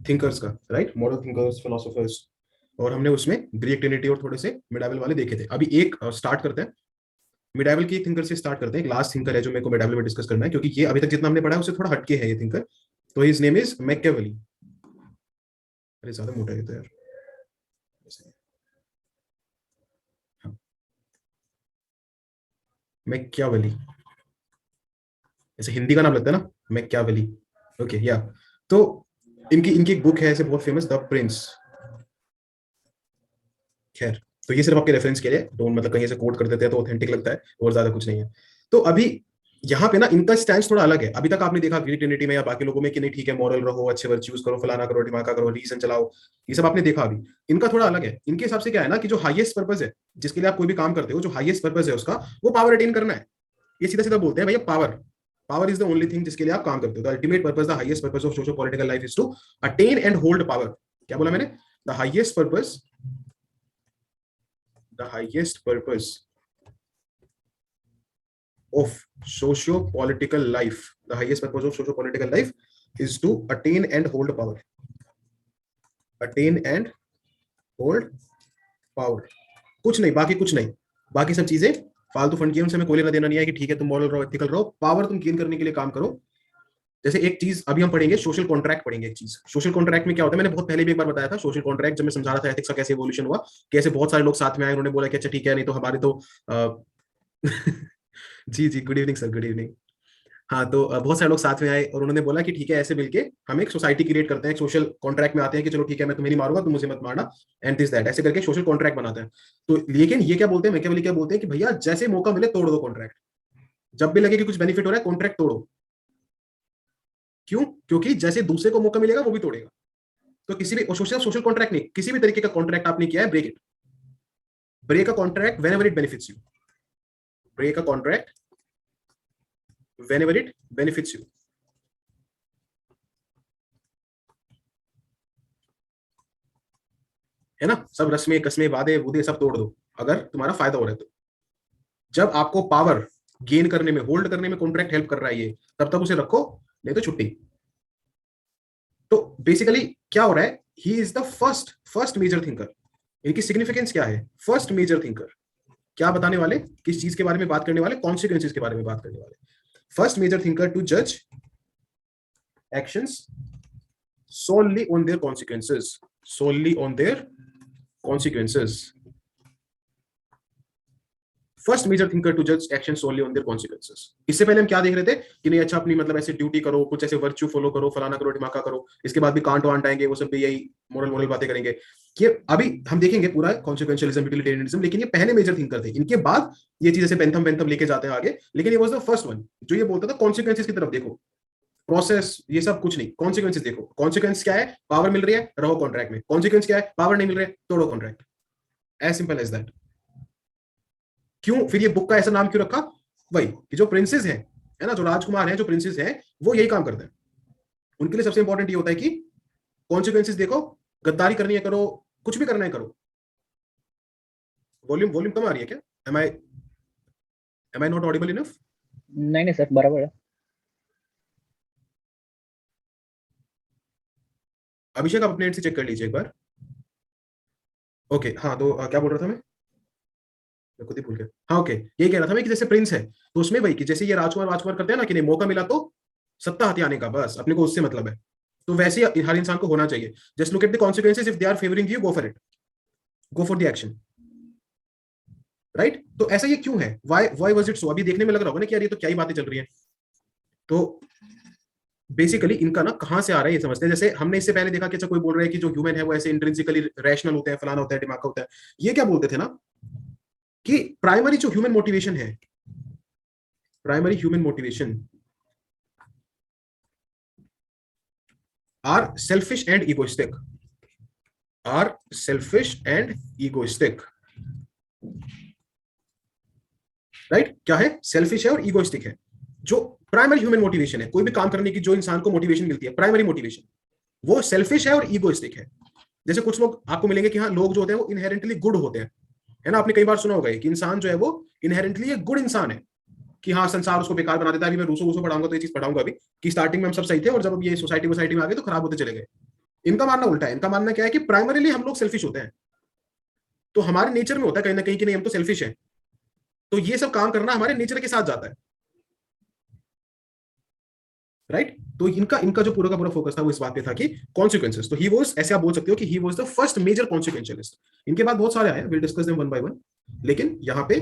Thinkers का, right, modern thinkers, philosophers. और हमने उसमें ग्रीक ट्रिनिटी और थोड़े से मिडावल वाले देखे थे। अभी एक स्टार्ट करते हैं, मिडावल की थिंकर से स्टार्ट करते हैं। एक लास्ट थिंकर है जो मेरे को मिडावल में डिस्कस करना है, क्योंकि ये अभी तक जितना हमने पढ़ा है उससे थोड़ा हटके है ये थिंकर। तो हिज नेम इज मैकियावेली। अरे ज्यादा मोटा है ये तो यार। मैकियावेली, ऐसे हिंदी का नाम लगता है ना, मैकियावेली। ओके या, तो इनकी इनकी एक बुक है ऐसे बहुत फेमस, द प्रिंस। खैर, तो ये सिर्फ आपके रेफरेंस के लिए, डोंट मतलब कहीं से कोट कर देते हैं तो ऑथेंटिक लगता है, और ज्यादा कुछ नहीं है। तो अभी यहाँ पे ना इनका स्टैंड थोड़ा अलग है। अभी तक आपने देखा ग्रीक ट्रिनिटी में या बाकी लोगों में कि नहीं ठीक है, मॉरल रहो, अच्छे वर्च्यूज करो, फलाना करो, ढिमाका करो, रीजन चलाओ, ये सब आपने देखा। अभी इनका थोड़ा अलग है। इनके हिसाब से क्या है ना कि जो हाईएस्ट पर्पज है जिसके लिए आप कोई भी काम करते हो, जो हाईएस्ट पर्पज है उसका, वो पावर अटेन करना है। ये सीधा सीधा बोलते हैं भैया, power, power is the only thing जिसके लिए आप काम करते हो। The ultimate purpose, the highest purpose of socio political life is to attain and hold power. क्या बोला मैंने? The highest purpose, the highest purpose of socio-political life, the highest purpose of socio-political life is to attain and hold power, attain and hold power। कुछ नहीं, बाकी कुछ नहीं, बाकी सब चीजें फालतू फंड की, उनसे हमें कोई लेना देना नहीं है कि ठीक है तुम मॉरल रहो, एथिकल रहो, पावर तुम गेन करने के लिए काम करो। जैसे एक चीज अभी हम पढ़ेंगे, सोशल कॉन्ट्रैक्ट पढ़ेंगे। एक चीज सोशल कॉन्ट्रैक्ट में क्या होता है, मैंने बहुत पहले भी एक बार बताया था। सोशल कॉन्ट्रैक्ट जब मैं समझा रहा था एथिक्स का कैसे इवोल्यूशन हुआ, कैसे बहुत सारे लोग साथ में आए, उन्होंने बोला कि अच्छा ठीक है, नहीं तो हमारे तो जी जी, good evening sir, good evening. हाँ, तो बहुत सारे लोग साथ में आए और उन्होंने बोला कि ठीक है, ऐसे मिलके हम एक सोसाइटी क्रिएट करते हैं, एक सोशल कॉन्ट्रैक्ट में आते हैं कि चलो ठीक है, मैं तुम्हें नहीं मारूंगा, तुम मुझे मत मारना, एंड दिस दैट, ऐसे करके सोशल कॉन्ट्रैक्ट बनाते हैं। तो लेकिन ये क्या बोलते हैं, मैकियावेली क्या बोलते हैं कि भैया जैसे मौका मिले तोड़ दो कॉन्ट्रैक्ट। जब भी लगे कि कुछ बेनिफिट हो रहा है, कॉन्ट्रैक्ट तोड़ो। क्यों? क्योंकि जैसे दूसरे को मौका मिलेगा वो भी तोड़ेगा। तो किसी भी सोशल सोशल कॉन्ट्रैक्ट नहीं, किसी भी तरीके का कॉन्ट्रैक्ट आपने किया है, break it. Break a contract whenever it benefits you. Break a contract whenever it benefits you. है ना, सब रस्में कस्में वादे वूदे सब तोड़ दो अगर तुम्हारा फायदा हो रहा है तो। जब आपको पावर गेन करने में, होल्ड करने में कॉन्ट्रैक्ट हेल्प कर रहा है ये, तब तक उसे रखो, नहीं तो छुट्टी। तो बेसिकली क्या हो रहा है, he is the first first major thinker. इनकी सिग्निफिकेंस क्या है? First major thinker. क्या बताने वाले, किस चीज के बारे में बात करने वाले? कॉन्सिक्वेंसेस के बारे में बात करने वाले। फर्स्ट मेजर थिंकर टू जज actions solely on their consequences, solely on their consequences। First major thinker to जज action solely on their consequences. इससे पहले हम क्या देख रहे थे कि नहीं अच्छा अपनी मतलब ऐसे ड्यूटी करो, कुछ ऐसे वर्च्यू फॉलो करो, फलाना करो, ढिमाका करो, इसके बाद भी कांट वांट आएंगे, वो सब भी यही मोरल मोरल बातें करेंगे। ये अभी हम देखेंगे पूरा कॉन्सिक्वेंशियलिज्म, यूटिलिटेरियनिज्म, लेकिन ये पहले मेजर थिंकर थे। इनके बाद ये चीज ऐसे पेंथम पेंथम लेके जाते हैं आगे, लेकिन ये वाज द फर्स्ट वन जो ये बोलता था कॉन्सिक्वेंसेस की तरफ देखो, प्रोसेस ये सब कुछ नहीं, कॉन्सिक्वेंसेस देखो। कॉन्सिक्वेंस क्या है? पावर मिल रही है, रहो कॉन्ट्रैक्ट में। कॉन्सिक्वेंस क्या है? पावर नहीं मिल रही है, तोड़ो contract. As simple as that. क्यों फिर ये बुक का ऐसा नाम क्यों रखा? वही कि जो प्रिंसेस हैं, है ना, जो राजकुमार हैं, जो प्रिंसेस हैं, वो यही काम करते हैं। उनके लिए सबसे इंपॉर्टेंट ये होता है कि कॉन्सिक्वेंसेस देखो, गद्दारी करनी है करो, कुछ भी करना है करो। वॉल्यूम वॉल्यूम कम आ रही है क्या? Am I not audible enough? नहीं नहीं सर, बराबर है। अभिषेक आप अपने एंड से चेक कर लीजिए एक बार। ओके हाँ, तो क्या बोल रहा था मैं खुद ही भूल गया। हाँ ओके, यही कह रहा था मैं कि जैसे प्रिंस है तो उसमें वही कि जैसे ये राजकुमार राजकुमार करते हैं ना कि नहीं मौका मिला तो सत्ता हथियाने का, बस अपने को उससे मतलब है। तो वैसे ही हर इंसान को होना चाहिए। Just look at the consequences, if they are favouring you, go for it, go for the action, right. तो ऐसा ये क्यों है? Why was it so? अभी देखने में लग रहा होगा ना कि यार ये तो क्या ही बातें चल रही है। तो बेसिकली इनका ना कहां से आ रहा है ये समझते हैं। जैसे हमने इससे पहले देखा कि अच्छा कोई बोल रहा है कि जो ह्यूमन है वो ऐसे इंट्रिंसिकली रैशनल होते हैं, फलाना होता है, दिमाग का होता है। ये क्या बोलते थे ना कि प्राइमरी जो ह्यूमन मोटिवेशन है, primary human motivation are selfish and egoistic, are selfish and egoistic, right. क्या है? सेल्फिश है और इगोइस्टिक है। जो प्राइमरी ह्यूमन मोटिवेशन है, कोई भी काम करने की जो इंसान को मोटिवेशन मिलती है, प्राइमरी मोटिवेशन, वो सेल्फिश है और इगोइस्टिक है। जैसे कुछ लोग आपको मिलेंगे कि हाँ लोग जो होते हैं वो इनहेरेंटली गुड होते हैं, है ना। आपने कई बार सुना होगा कि इंसान जो है वो इनहेरेंटली एक गुड इंसान है, कि हाँ संसार उसको बेकार बना देता है। अभी मैं रूसो वूसो पढ़ाऊंगा तो ये चीज पढ़ाऊंगा अभी कि स्टार्टिंग में हम सब सही थे और जब ये सोसाइटी में आ गए तो खराब होते चले गए। इनका मानना उल्टा है। इनका मानना क्या है कि प्राइमरीली हम लोग सेल्फिश होते हैं, तो हमारे नेचर में होता है कहीं ना कहीं कि नहीं हम तो सेल्फिश हैं, तो ये सब काम करना हमारे नेचर के साथ जाता है, राइट। तो इनका इनका जो पूरा का पूरा फोकस था वो इस बात पे था कि कॉन्सिक्वेंसेस। तो ही वाज, ऐसे आप बोल सकते हो कि he was the first major consequentialist. इनके बाद बहुत सारे आए, will discuss them one by one, लेकिन यहाँ पे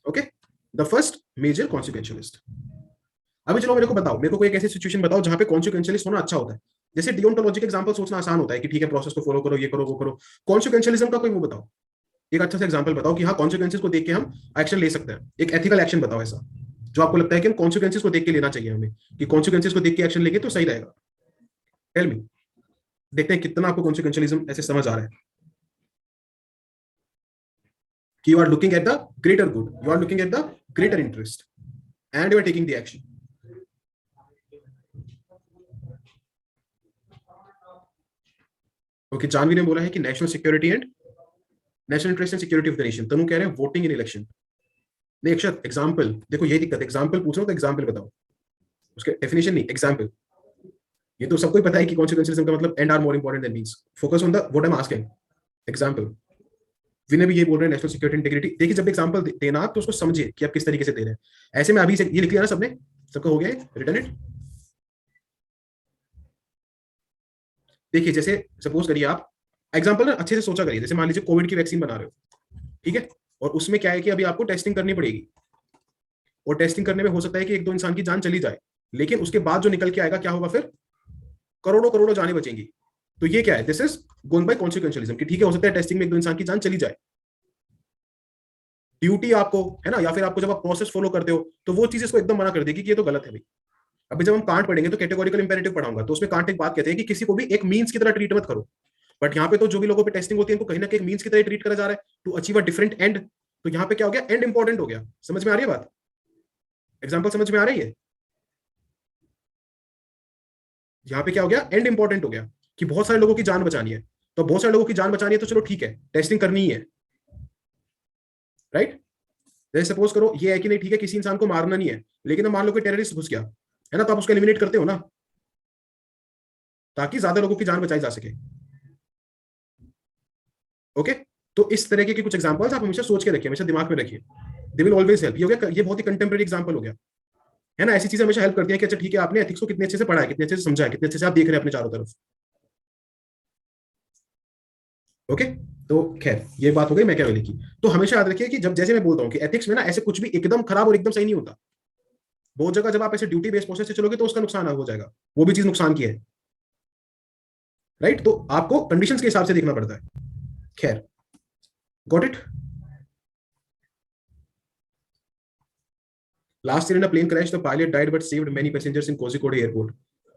okay, the first major consequentialist. अभी चलो मेरे को बताओ, मेरे को कोई एक ऐसी सिचुएशन बताओ जहां पे कॉन्सिक्वेंशियलिस्ट होना अच्छा होता है। जैसे डियोंटोलॉजी के एग्जांपल सोचना आसान होता है कि ठीक है प्रोसेस को फॉलो करो, ये करो वो करो। कॉन्सिक्वेंशियलिज्म का कोई वो बताओ, एक अच्छा सा एग्जांपल बताओ कि हाँ कॉन्सिक्वेंसेस को देख के हम एक्शन ले सकते हैं। एक एथिकल एक्शन बताओ ऐसा जो आपको लगता है कि हम कॉन्सिक्वेंसेस को देख के लेना चाहिए हमें, कि कॉन्सिक्वेंसेस को देख के एक्शन लेंगे तो सही रहेगा। टेल मी, देखते हैं कितना आपको कॉन्सिक्वेंशियलिज्म ऐसे समझ आ रहा है कि you are looking at the greater good, you are looking at the greater interest and you are taking the action. Okay, Janhvi ने बोला है कि national security and national interest and security of the nation. Tanu कह रहे हैं voting in election. नहीं अक्षत, example देखो, यही दिक्कत, एग्जाम्पल पूछ रहा हूं तो एग्जाम्पल बताओ, उसके डेफिनेशन नहीं, एग्जाम्पल। ये तो सबको ही पता है कि कॉन्सिक्वेंशियलिज्म का मतलब end are more important than means, focus on the what I am asking, example. Vinay भी ये बोल रहे हैं नेशनल सिक्योरिटी इंटीग्रिटी। देखिए जब एग्जाम्पल देना आप तो उसको समझिए कि आप किस तरीके से दे रहे हैं। ऐसे में अभी से ये लिख लिया ना सबने, सबका हो गया रिटर्न इट। देखिए जैसे सपोज करिए आप एग्जाम्पल ना अच्छे से सोचा करिए, जैसे मान लीजिए कोविड की वैक्सीन बना रहे हो, ठीक है, और उसमें क्या है कि अभी आपको टेस्टिंग करनी पड़ेगी, और टेस्टिंग करने में हो सकता है कि एक दो इंसान की जान चली जाए, लेकिन उसके बाद जो निकल के आएगा क्या होगा फिर, करोड़ों करोड़ों जानें बचेंगी। तो ये क्या है, दिस इज गोइंग बाय कॉन्सिक्वेंशियलिज्म कि ठीक है हो सकता है टेस्टिंग में एक दो इंसान की जान चली जाए, ड्यूटी आपको है ना, या फिर आपको जब आप प्रोसेस फॉलो करते हो तो वो चीज इसको एकदम मना कर देगी कि ये तो गलत है भाई। अभी जब हम कांट पढ़ेंगे तो कैटेगोरिकल इंपेरेटिव पढ़ाऊंगा, तो उसमें कांट एक बात कहते हैं कि किसी को भी एक मींस की तरह ट्रीट मत करो। बट यहाँ पे तो जो भी लोगों पे टेस्टिंग होती है उनको कहीं ना कहीं मींस की तरह ट्रीट करा जा रहा है to achieve a different end. तो यहाँ पे क्या हो गया, एंड इंपॉर्टेंट हो गया। समझ में आ रही है बात, एग्जाम्पल समझ में आ रही है। यहाँ पे क्या हो गया, एंड इंपॉर्टेंट हो गया कि बहुत सारे लोगों की जान बचानी है। तो बहुत सारे लोगों की जान बचानी है तो चलो ठीक है टेस्टिंग करनी ही है, राइट। जैसे सपोज करो ये है कि नहीं ठीक है किसी इंसान को मारना नहीं है, लेकिन अब मान लो कोई टेररिस्ट घुस गया है ना, तो आप उसको एलिमिनेट करते हो ना, ताकि ज्यादा लोगों की जान बचाई जा सके। ओके, तो इस तरह के कुछ एग्जांपल्स आप हमेशा सोच के रखिए, हमेशा दिमाग में रखिए, दे विल ऑलवेज हेल्प। ये हो गया, ये बहुत ही कंटेम्प्रेरी एग्जांपल हो गया, है ना। ऐसी चीजें हमेशा हेल्प करती है कि अच्छा ठीक है आपने एथिक्स को कितने अच्छे से पढ़ा है, कितने अच्छे से समझा है, कितने अच्छे से आप देख रहे हैं अपने चारों तरफ। ओके, तो खैर ये बात हो गई मैकियावेली की। तो हमेशा याद रखिए कि जब जैसे मैं बोलता हूँ कि एथिक्स में ना ऐसे कुछ भी एकदम खराब और एकदम सही नहीं होता। बहुत जगह जब आप ऐसे ड्यूटी बेस्ड प्रोसेस से चलोगे तो उसका नुकसान हो जाएगा, वो भी चीज नुकसान की है, राइट। तो आपको कंडीशंस के हिसाब से देखना पड़ता है। खैर, got it. Last year in a plane crash the pilot died but saved many passengers in Kozhikode airport.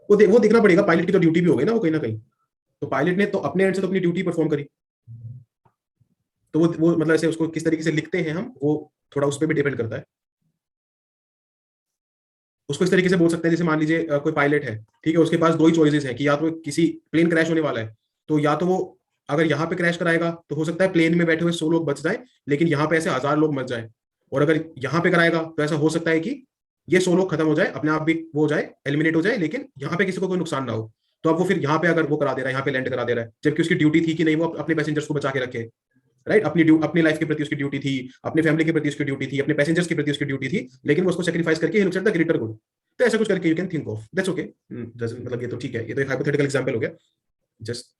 वो देखना पड़ेगा, पायलट की तो ड्यूटी भी हो गई ना वो कहीं ना कहीं। तो पायलट ने तो अपने एंड से तो अपनी ड्यूटी परफॉर्म करी। तो वो मतलब ऐसे उसको किस तरीके से लिखते हैं हम, वो थोड़ा उस पर भी डिपेंड करता है। उसको इस तरीके से बोल सकते हैं, जैसे मान लीजिए कोई पायलट है, ठीक है, उसके पास दो ही चॉइसेस है कि या तो किसी प्लेन क्रैश होने वाला है, तो या तो वो अगर यहाँ पे क्रैश कराएगा तो हो सकता है प्लेन में बैठे हुए 100 लोग बच जाए, लेकिन यहाँ पे ऐसे 1000 लोग मर जाए। और अगर यहाँ पे कराएगा तो ऐसा हो सकता है कि ये 100 लोग खत्म हो जाए, अपने आप भी वो हो जाए, एलिमिनेट हो जाए, लेकिन यहाँ पे किसी को कोई नुकसान ना हो। तो अब वो फिर यहाँ पे अगर वो करा दे रहा है, यहाँ पे लैंड करा दे रहा है, जबकि उसकी ड्यूटी थी कि नहीं वो अपने पैसेंजर्स को बचा के रखे, राइट। अपनी लाइफ के प्रति उसकी ड्यूटी थी, अपनी फैमिली के प्रति उसकी ड्यूटी थी, अपने पैसेंजर्स के प्रति उसकी ड्यूटी थी, लेकिन वो उसको सेक्रीफाइस करके he looks at the greater good. तो ऐसा कुछ करके you can think of, that's okay. मतलब ये तो ठीक है, ये तो एक हाइपोथेटिकल एग्जांपल हो गया, just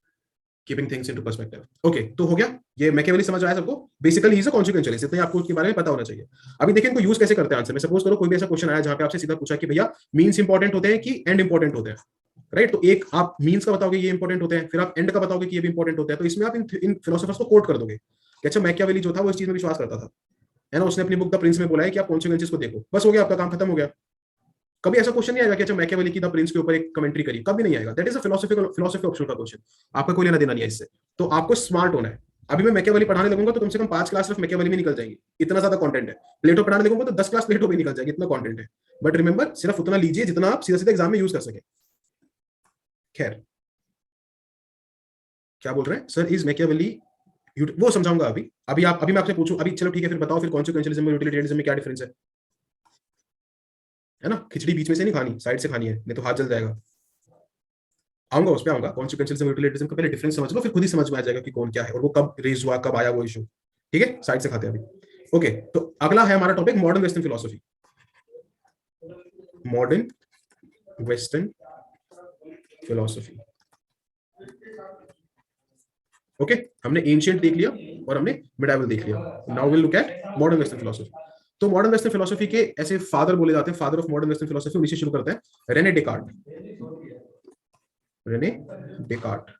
keeping things into perspective. Okay, तो हो गया ये मैकियावेली, समझ आया सबको। बेसिकली ही इज अ कॉन्सिक्वेंशियलिस्ट, इतना आपको उसके बारे में पता होना चाहिए। अभी देखिए इनको यूज कैसे करते हैं आंसर में। सपोज करो कोई भी ऐसा क्वेश्चन आया जहां पे आपसे सीधा पूछा कि भैया मींस इंपॉर्टेंट होते हैं कि एंड इंपॉर्टेंट होते हैं, राइट। तो एक आप मींस का बताओगे ये इंपॉर्टेंट होते हैं, फिर आप एंड का बताओगे कि ये भी इंपॉर्टेंट होता है। तो इसमें आप इन फिलोसोफर्स को कोट कर दोगे कि अच्छा मैकियावेली जो था वो इस चीज में विश्वास करता था, है ना। उसने अपनी बुक द प्रिंस में बोला है कि आप कॉन्सिक्वेंसेस को देखो, बस हो गया, आपका काम खत्म हो गया। कभी ऐसा क्वेश्चन नहीं आएगा कि अच्छा मैकियावेली की द प्रिंस के ऊपर एक कमेंट्री करी, कभी नहीं आएगा। That is a philosophy option का क्वेश्चन, आपका कोई लेना देना नहीं है इससे। तो आपको स्मार्ट होना है। अभी मैं मैकियावेली पढ़ाने लगूंगा तो कम से कम 5 क्लास सिर्फ मैकियावेली में निकल जाएगी, इतना ज्यादा कंटेंट है। प्लेटो पढ़ाने लगूंगा तो 10 क्लास प्लेटो भी निकल जाएगी, इतना कंटेंट है। बट रिमेंबर सिर्फ उतना लीजिए जितना आप सीधा सीधा एग्जाम में यूज कर सके। खैर, क्या बोल रहे हैं सर, इज मैकियावेली, वो समझाऊंगा अभी। अभी मैं आपसे पूछूं, अभी चलो ठीक है, फिर बताओ फिर कॉन्सिक्वेंशियलिज्म और यूटिलिटेरियनिज्म में क्या डिफरेंस है ना। खिचड़ी बीच में से नहीं खानी, साइड से खानी है, नहीं तो हाथ जल जाएगा। आऊंगा, उस पर आऊंगा। कॉन्सिक्वेंशियलिज्म यूटिलिटिज्म का पहले डिफरेंस समझ लो, फिर खुद ही समझ में आ जाएगा कि कौन क्या है और वो कब रेज हुआ, कब आया वो इशू। ठीक है, साइड से खाते हैं अभी। ओके, तो अगला है हमारा topic modern western philosophy. Modern western philosophy. Okay, हमने एंशिएंट देख लिया और हमने मिडाइवल देख लिया। Now will look at modern western philosophy. तो मॉडर्न वेस्टर्न फिलोसफी के ऐसे फादर बोले जाते हैं, father of modern western philosophy, उन्हीं से शुरू करते हैं, रेने डेकार्ट। Renee Descartes.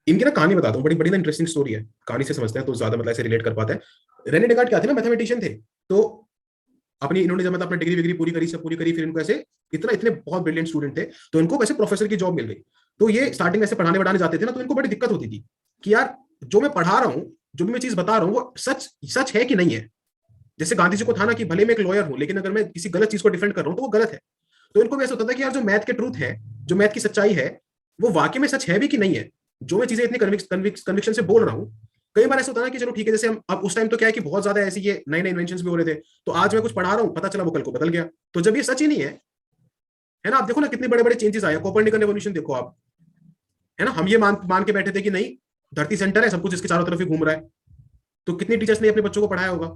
इनकी ना कहानी बताता हूँ, बड़ी बड़ी ना इंटरेस्टिंग स्टोरी है, कहानी से समझते हैं तो ज्यादा मतलब ऐसे रिलेट कर पाते हैं। रेने डेकार्ट क्या थे ना, मैथमेटिशियन थे। तो अपनी इन्होंने जब मतलब अपनी डिग्री विग्री पूरी करी, सब पूरी करी, फिर इनको ऐसे इतना इतने बहुत ब्रिलियंट स्टूडेंट थे, तो इनको वैसे प्रोफेसर की जॉब मिल गई। तो ये स्टार्टिंग ऐसे पढ़ाने बढ़ाने जाते थे ना, तो इनको बड़ी दिक्कत होती थी कि यार जो मैं पढ़ा रहा हूँ, जो भी मैं चीज बता रहा हूँ, वो सच सच है कि नहीं है। जैसे गांधी जी को था ना कि भले मैं एक लॉयर हूं, लेकिन अगर मैं किसी गलत चीज को डिफेंड कर रहा हूं तो वो गलत है। तो इनको भी ऐसा होता था कि यार जो मैथ के ट्रूथ है, जो मैथ की सच्चाई है, वो वाकई में सच है भी कि नहीं है। जो मैं चीजें इतनी कन्विक्शन से बोल रहा हूँ, कई बार ऐसा होता है ना कि चलो ठीक है, जैसे हम अब उस टाइम तो क्या है कि बहुत ज्यादा ऐसी ये नए नए इन्वेंशन भी हो रहे थे, तो आज मैं कुछ पढ़ा रहा हूँ, पता चला वो कल को बदल गया। तो जब ये सच ही नहीं है ना, आप देखो ना कितने बड़े बड़े चेंजेस आए, कोपर्निकन रेवोल्यूशन देखो आप, है ना। हम ये मान के बैठे थे कि नहीं, धरती सेंटर है, सब कुछ इसके चारों तरफ ही घूम रहा है। तो कितने टीचर्स ने अपने बच्चों को पढ़ाया होगा।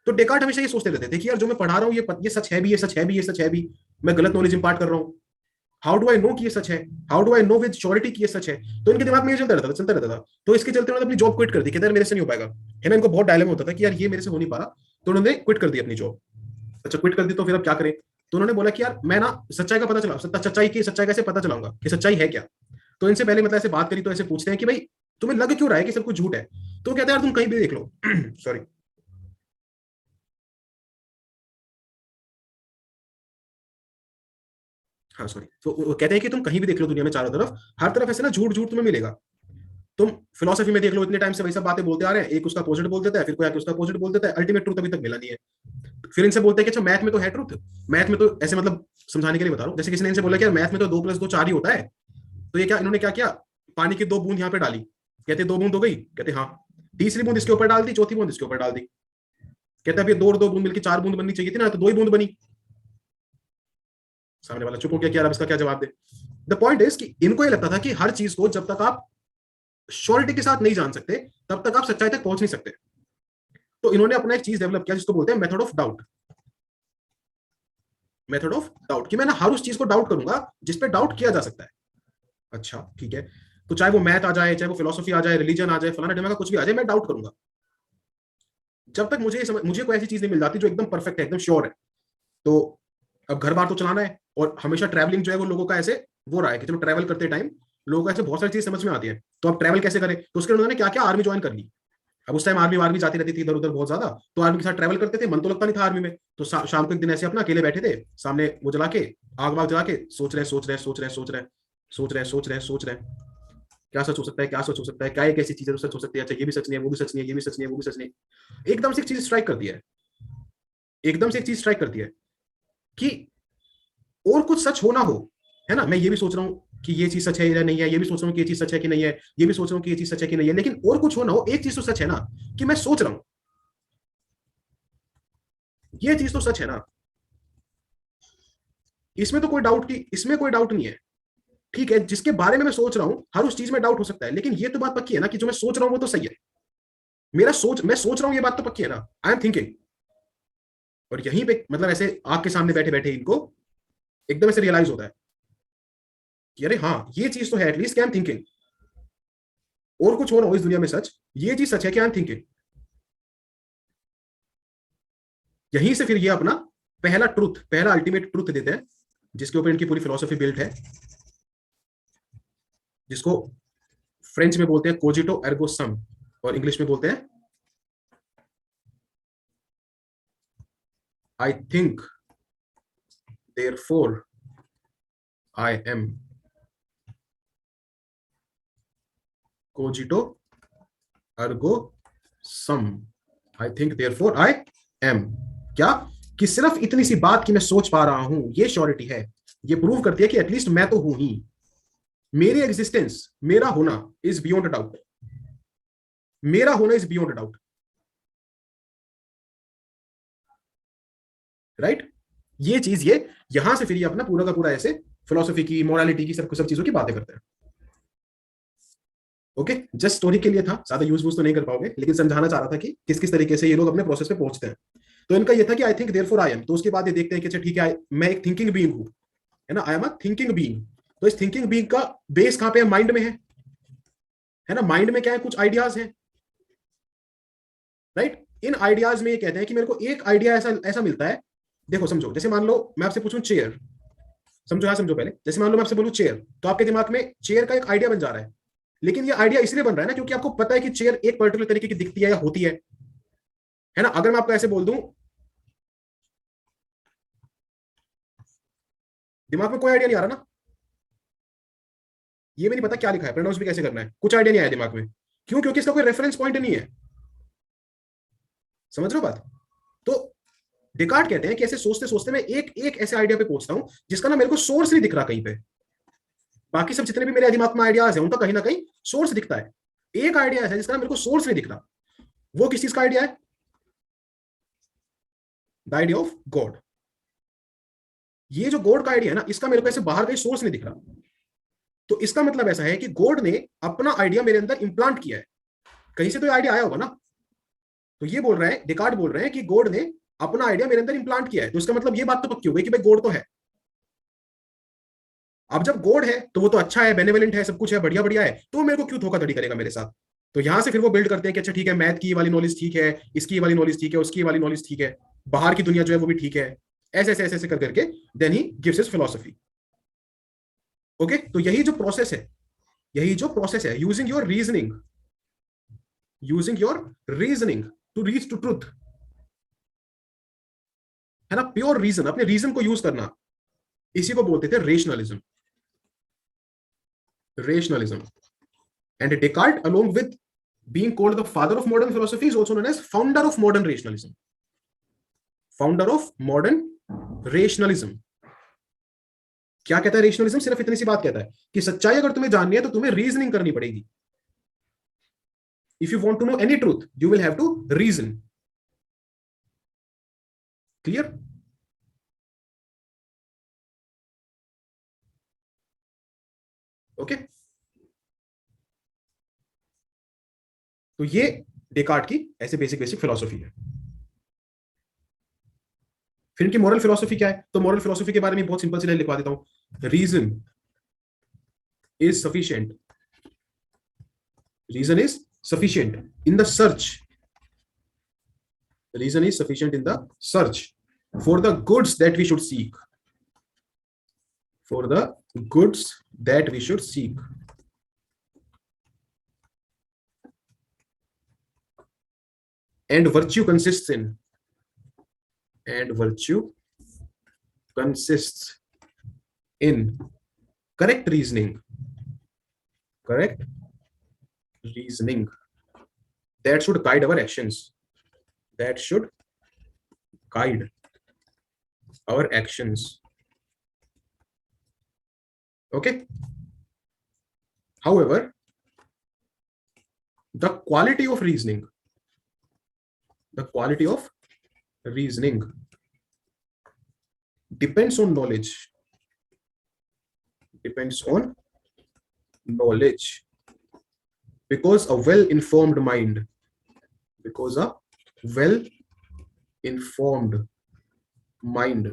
तो डेकार्ट हमेशा ये सोचते रहते थे कि यार जो मैं पढ़ा रहा हूँ, ये सच है भी, ये सच है भी, ये सच है भी, मैं गलत नॉलेज इंपार्ट कर रहा हूँ। हाउ डू आई नो कि ये सच है, how do I know with surety कि ये सच है। तो इनके दिमाग में ये चलता रहता था। तो इसके चलते उन्होंने अपनी जॉब क्विट कर दी, कहते यार मेरे से नहीं हो पाएगा, है ना। इनको बहुत डायलेमा होता था कि यार ये मेरे से हो नहीं पा रहा, तो उन्होंने क्विट कर दी अपनी जॉब। अच्छा, क्विट कर दी तो फिर अब क्या करें। तो उन्होंने बोला कि यार मैं ना सच्चाई का पता चला, सच्चाई कैसे पता चलाऊंगा कि सच्चाई है क्या। तो इनसे पहले मतलब ऐसे बात करी, तो ऐसे पूछते हैं कि भाई तुम्हें लग क्यों रहा है कि सब कुछ झूठ है। तो कहते हैं यार तुम कहीं भी देख लो सॉरी, हाँ सॉरी, तो वो कहते हैं कि तुम कहीं भी देख लो दुनिया में, चारों तरफ हर तरफ ऐसे ना झूठ झूठ तुम्हें मिलेगा। तुम फिलोसफी में देख लो, इतने टाइम से वही सब बातें बोलते आ रहे हैं, एक उसका अपोजिट बोल देता है, फिर कोई आके उसका अपोजिट बोल देता है, अल्टीमेट ट्रूथ अभी तक मिला नहीं है। फिर इनसे बोलते हैं कि अच्छा मैथ में तो है ट्रूथ। मैथ में तो ऐसे मतलब समझाने के लिए बता रहा हूँ, जैसे किसी ने इनसे बोला कि यार मैथ में तो 2 + 2 4 ही होता है। तो ये क्या, इन्होंने क्या किया, पानी की 2 बूंद यहाँ पे डाली, कहते 2 बूंद हो गई, कहते हाँ। तीसरी बूंद इसके ऊपर डाल दी, चौथी बूंद इसके ऊपर डाल दी, कहते अब ये 2 और 2 बूंद मिलकर 4 बूंद बननी चाहिए थी ना, तो 2 ही बूंद बनी। सामने वाला चुप हो गया कि यार अब इसका क्या जवाब दे। द पॉइंट इज कि इनको ये लगता था कि हर चीज को जब तक आप श्योरिटी के साथ नहीं जान सकते, तब तक आप सच्चाई तक पहुंच नहीं सकते। तो इन्होंने अपना एक चीज डेवलप किया जिसको बोलते हैं method of doubt. Method of doubt, कि मैं ना हर उस चीज को डाउट करूंगा जिस पे डाउट किया जा सकता है। अच्छा ठीक है, तो चाहे वो मैथ आ जाए, चाहे वो फिलोसफी आ जाए, रिलीजन आ जाए, फलाना ढिमाका कुछ भी आ जाए, मैं डाउट करूंगा जब तक मुझे कोई ऐसी चीज नहीं मिल जाती जो एकदम परफेक्ट है, एकदम श्योर है। तो अब घर बार तो चलाना है, और हमेशा ट्रैवलिंग जो है वो लोगों का ऐसे वो रहा है कि चलो ट्रैवल करते टाइम लोगों को ऐसे बहुत सारी चीज समझ में आती है, तो अब ट्रैवल कैसे करें, तो उसके लिए उन्होंने क्या क्या आर्मी ज्वाइन कर ली। अब उस टाइम आर्मी वार्मी जाती रहती थी इधर उधर बहुत ज्यादा, तो आर्मी के साथ ट्रैवल करते थे, मन तो लगता नहीं था आर्मी में। तो शाम को एक दिन ऐसे अपना अकेले बैठे थे, सामने वो जला के, आग वाग जला के, सोच रहे हैं क्या सच हो सकता है, क्या सच हो सकता है, क्या एक ऐसी चीज है जो सच हो सकती है, अच्छा ये भी सच नहीं है, वो भी सच नहीं है, ये भी सच नहीं है, वो भी सच नहीं है। एकदम से एक चीज स्ट्राइक कर दिया है, एकदम से एक चीज स्ट्राइक कर दिया है कि और कुछ सच हो ना हो, है ना। मैं ये भी सोच रहा हूँ कि ये चीज सच है या नहीं है, ये भी सोच रहा हूँ कि ये चीज सच है कि नहीं है, ये भी सोच रहा हूँ कि ये चीज सच है कि नहीं है, लेकिन और कुछ हो ना हो, एक चीज तो सच है ना, कि मैं सोच रहा हूँ, ये चीज तो सच है ना। इसमें कोई डाउट नहीं है। ठीक है, जिसके बारे में मैं सोच रहा हूं हर उस चीज में डाउट हो सकता है, लेकिन ये तो बात पक्की है ना कि जो मैं सोच रहा हूं वो तो सही है। मैं सोच रहा हूं, ये बात तो पक्की है ना, आई एम थिंकिंग। और यहीं पे मतलब ऐसे आग के सामने बैठे बैठे इनको एकदम ऐसे रियलाइज होता है कि अरे हाँ, ये चीज तो है एटलीस्ट, आई एम थिंकिंग। और कुछ हो ना हो इस दुनिया में सच, ये चीज सच है कि आई एम थिंकिंग। यहीं से फिर ये अपना पहला ट्रूथ, पहला अल्टीमेट ट्रूथ देते हैं, जिसके ऊपर इनकी पूरी फिलोसफी बिल्ट है, जिसको फ्रेंच में बोलते हैं कोजिटो एर्गो सम, और इंग्लिश में बोलते हैं I think therefore I am. कोजिटो अर्गो सम, I think therefore I am. क्या, कि सिर्फ इतनी सी बात कि मैं सोच पा रहा हूं, ये श्योरिटी है, ये प्रूव करती है कि एटलीस्ट मैं तो हूं ही। मेरी एग्जिस्टेंस, मेरा होना इज बियॉन्ड डाउट, मेरा होना इज बियॉन्ड डाउट, राइट। ये चीज, यहां से फिर ये अपना पूरा का पूरा ऐसे फिलोसफी की, मोरालिटी की, सब चीजों की बातें करते हैं। ओके, जस्ट स्टोरी के लिए था, ज्यादा यूज वूज तो नहीं कर पाओगे, लेकिन समझाना चाह रहा था कि किस किस तरीके से ये लोग अपने प्रोसेस पे पहुंचते हैं। तो इनका ये था कि आई थिंक देयरफॉर आई एम, तो उसके बाद ये देखते हैं कि अच्छा ठीक है, मैं एक थिंकिंग बीइंग हूं, है ना, I am a thinking being. तो इस थिंकिंग बीइंग का बेस कहां पे है? माइंड में है ना। माइंड में क्या है? कुछ आइडियाज हैं, राइट। इन आइडियाज में ये कहते हैं कि मेरे को एक आइडिया ऐसा ऐसा मिलता है। देखो समझो, जैसे मान लो मैं आपसे पूछूं चेयर, समझो, यहां समझो पहले, जैसे मान लो मैं आपसे बोलूं चेयर, तो आपके दिमाग में चेयर का एक आइडिया बन जा रहा है। लेकिन ये आइडिया इसलिए बन रहा है ना क्योंकि आपको पता है कि चेयर एक पर्टिकुलर तरीके की दिखती है या होती है ना। अगर मैं आपको ऐसे बोल दूं, दिमाग में कोई आइडिया नहीं आ रहा ना, ये भी नहीं पता क्या लिखा है, प्रोनाउंस भी कैसे करना है, कुछ आइडिया नहीं आया दिमाग में। क्यों? क्योंकि इसका कोई रेफरेंस पॉइंट नहीं है। समझ रहे हो बात? तो डिकार्ड कहते हैं कि ऐसे सोचते सोचते मैं एक एक ऐसे आइडिया पे पहुंचता हूं जिसका ना मेरे को सोर्स नहीं दिख रहा कहीं पे। बाकी सब जितने भी मेरे दिमाग में आइडियाज हैं उनका कहीं ना कहीं सोर्स दिखता है। एक आइडिया ऐसा है जिसका ना मेरे को सोर्स नहीं दिख रहा। वो किस चीज का आइडिया है? The idea of God. ये जो गॉड का आइडिया है ना, इसका मेरे को ऐसे बाहर कहीं सोर्स नहीं दिख रहा। तो इसका मतलब ऐसा है कि गॉड ने अपना आइडिया मेरे अंदर इंप्लांट किया है। कहीं से तो आइडिया आया होगा ना। तो ये बोल रहे हैं, डिकार्ड बोल रहे हैं कि गॉड ने अपना आइडिया मेरे अंदर इंप्लांट किया है। तो इसका मतलब ये बात तो पक्की हो गई कि भाई गॉड तो है। अब जब गॉड है तो वो तो अच्छा है, बेनेवलेंट है, सब कुछ है, बढ़िया बढ़िया है, तो वो मेरे को क्यों धोखाधड़ी करेगा मेरे साथ? तो यहां से फिर वो बिल्ड करते हैं कि अच्छा ठीक है, मैथ की ये वाली नॉलेज ठीक है, इसकी ये वाली नॉलेज ठीक है, उसकी ये वाली नॉलेज ठीक है, बाहर की दुनिया जो है वो भी ठीक है, ऐसे ऐसे ऐसे ऐसे कर करके then he gives his philosophy. Okay, तो यही जो प्रोसेस है, यही जो प्रोसेस है, using your reasoning to reach to truth, है ना, प्योर रीजन, अपने रीजन को यूज करना, इसी को बोलते थे rationalism. Rationalism. And Descartes, along with being called the father of modern philosophy, is also known as founder of modern rationalism. Founder of modern rationalism. क्या कहता है रेशनलिज्म? सिर्फ इतनी सी बात कहता है कि सच्चाई अगर तुम्हें जाननी है तो तुम्हें रीजनिंग करनी पड़ेगी। If you want to know any truth you will have to reason. Clear? Okay, तो ये डेकार्ट की ऐसे बेसिक बेसिक फिलोसफी है। फिर इनकी मॉरल फिलोसफी क्या है? तो मॉरल फिलोसफी के बारे में बहुत सिंपल सी लाइन लिखवा देता हूं। Sufficient reason is sufficient in the search reason is sufficient in the search for the goods that we should seek, for the goods that we should seek, and virtue consists in, and virtue consists in correct reasoning, correct reasoning that should guide our actions, that should guide our actions. Okay, however the quality of reasoning, the quality of reasoning depends on knowledge, depends on knowledge, because a well informed mind, because a well informed mind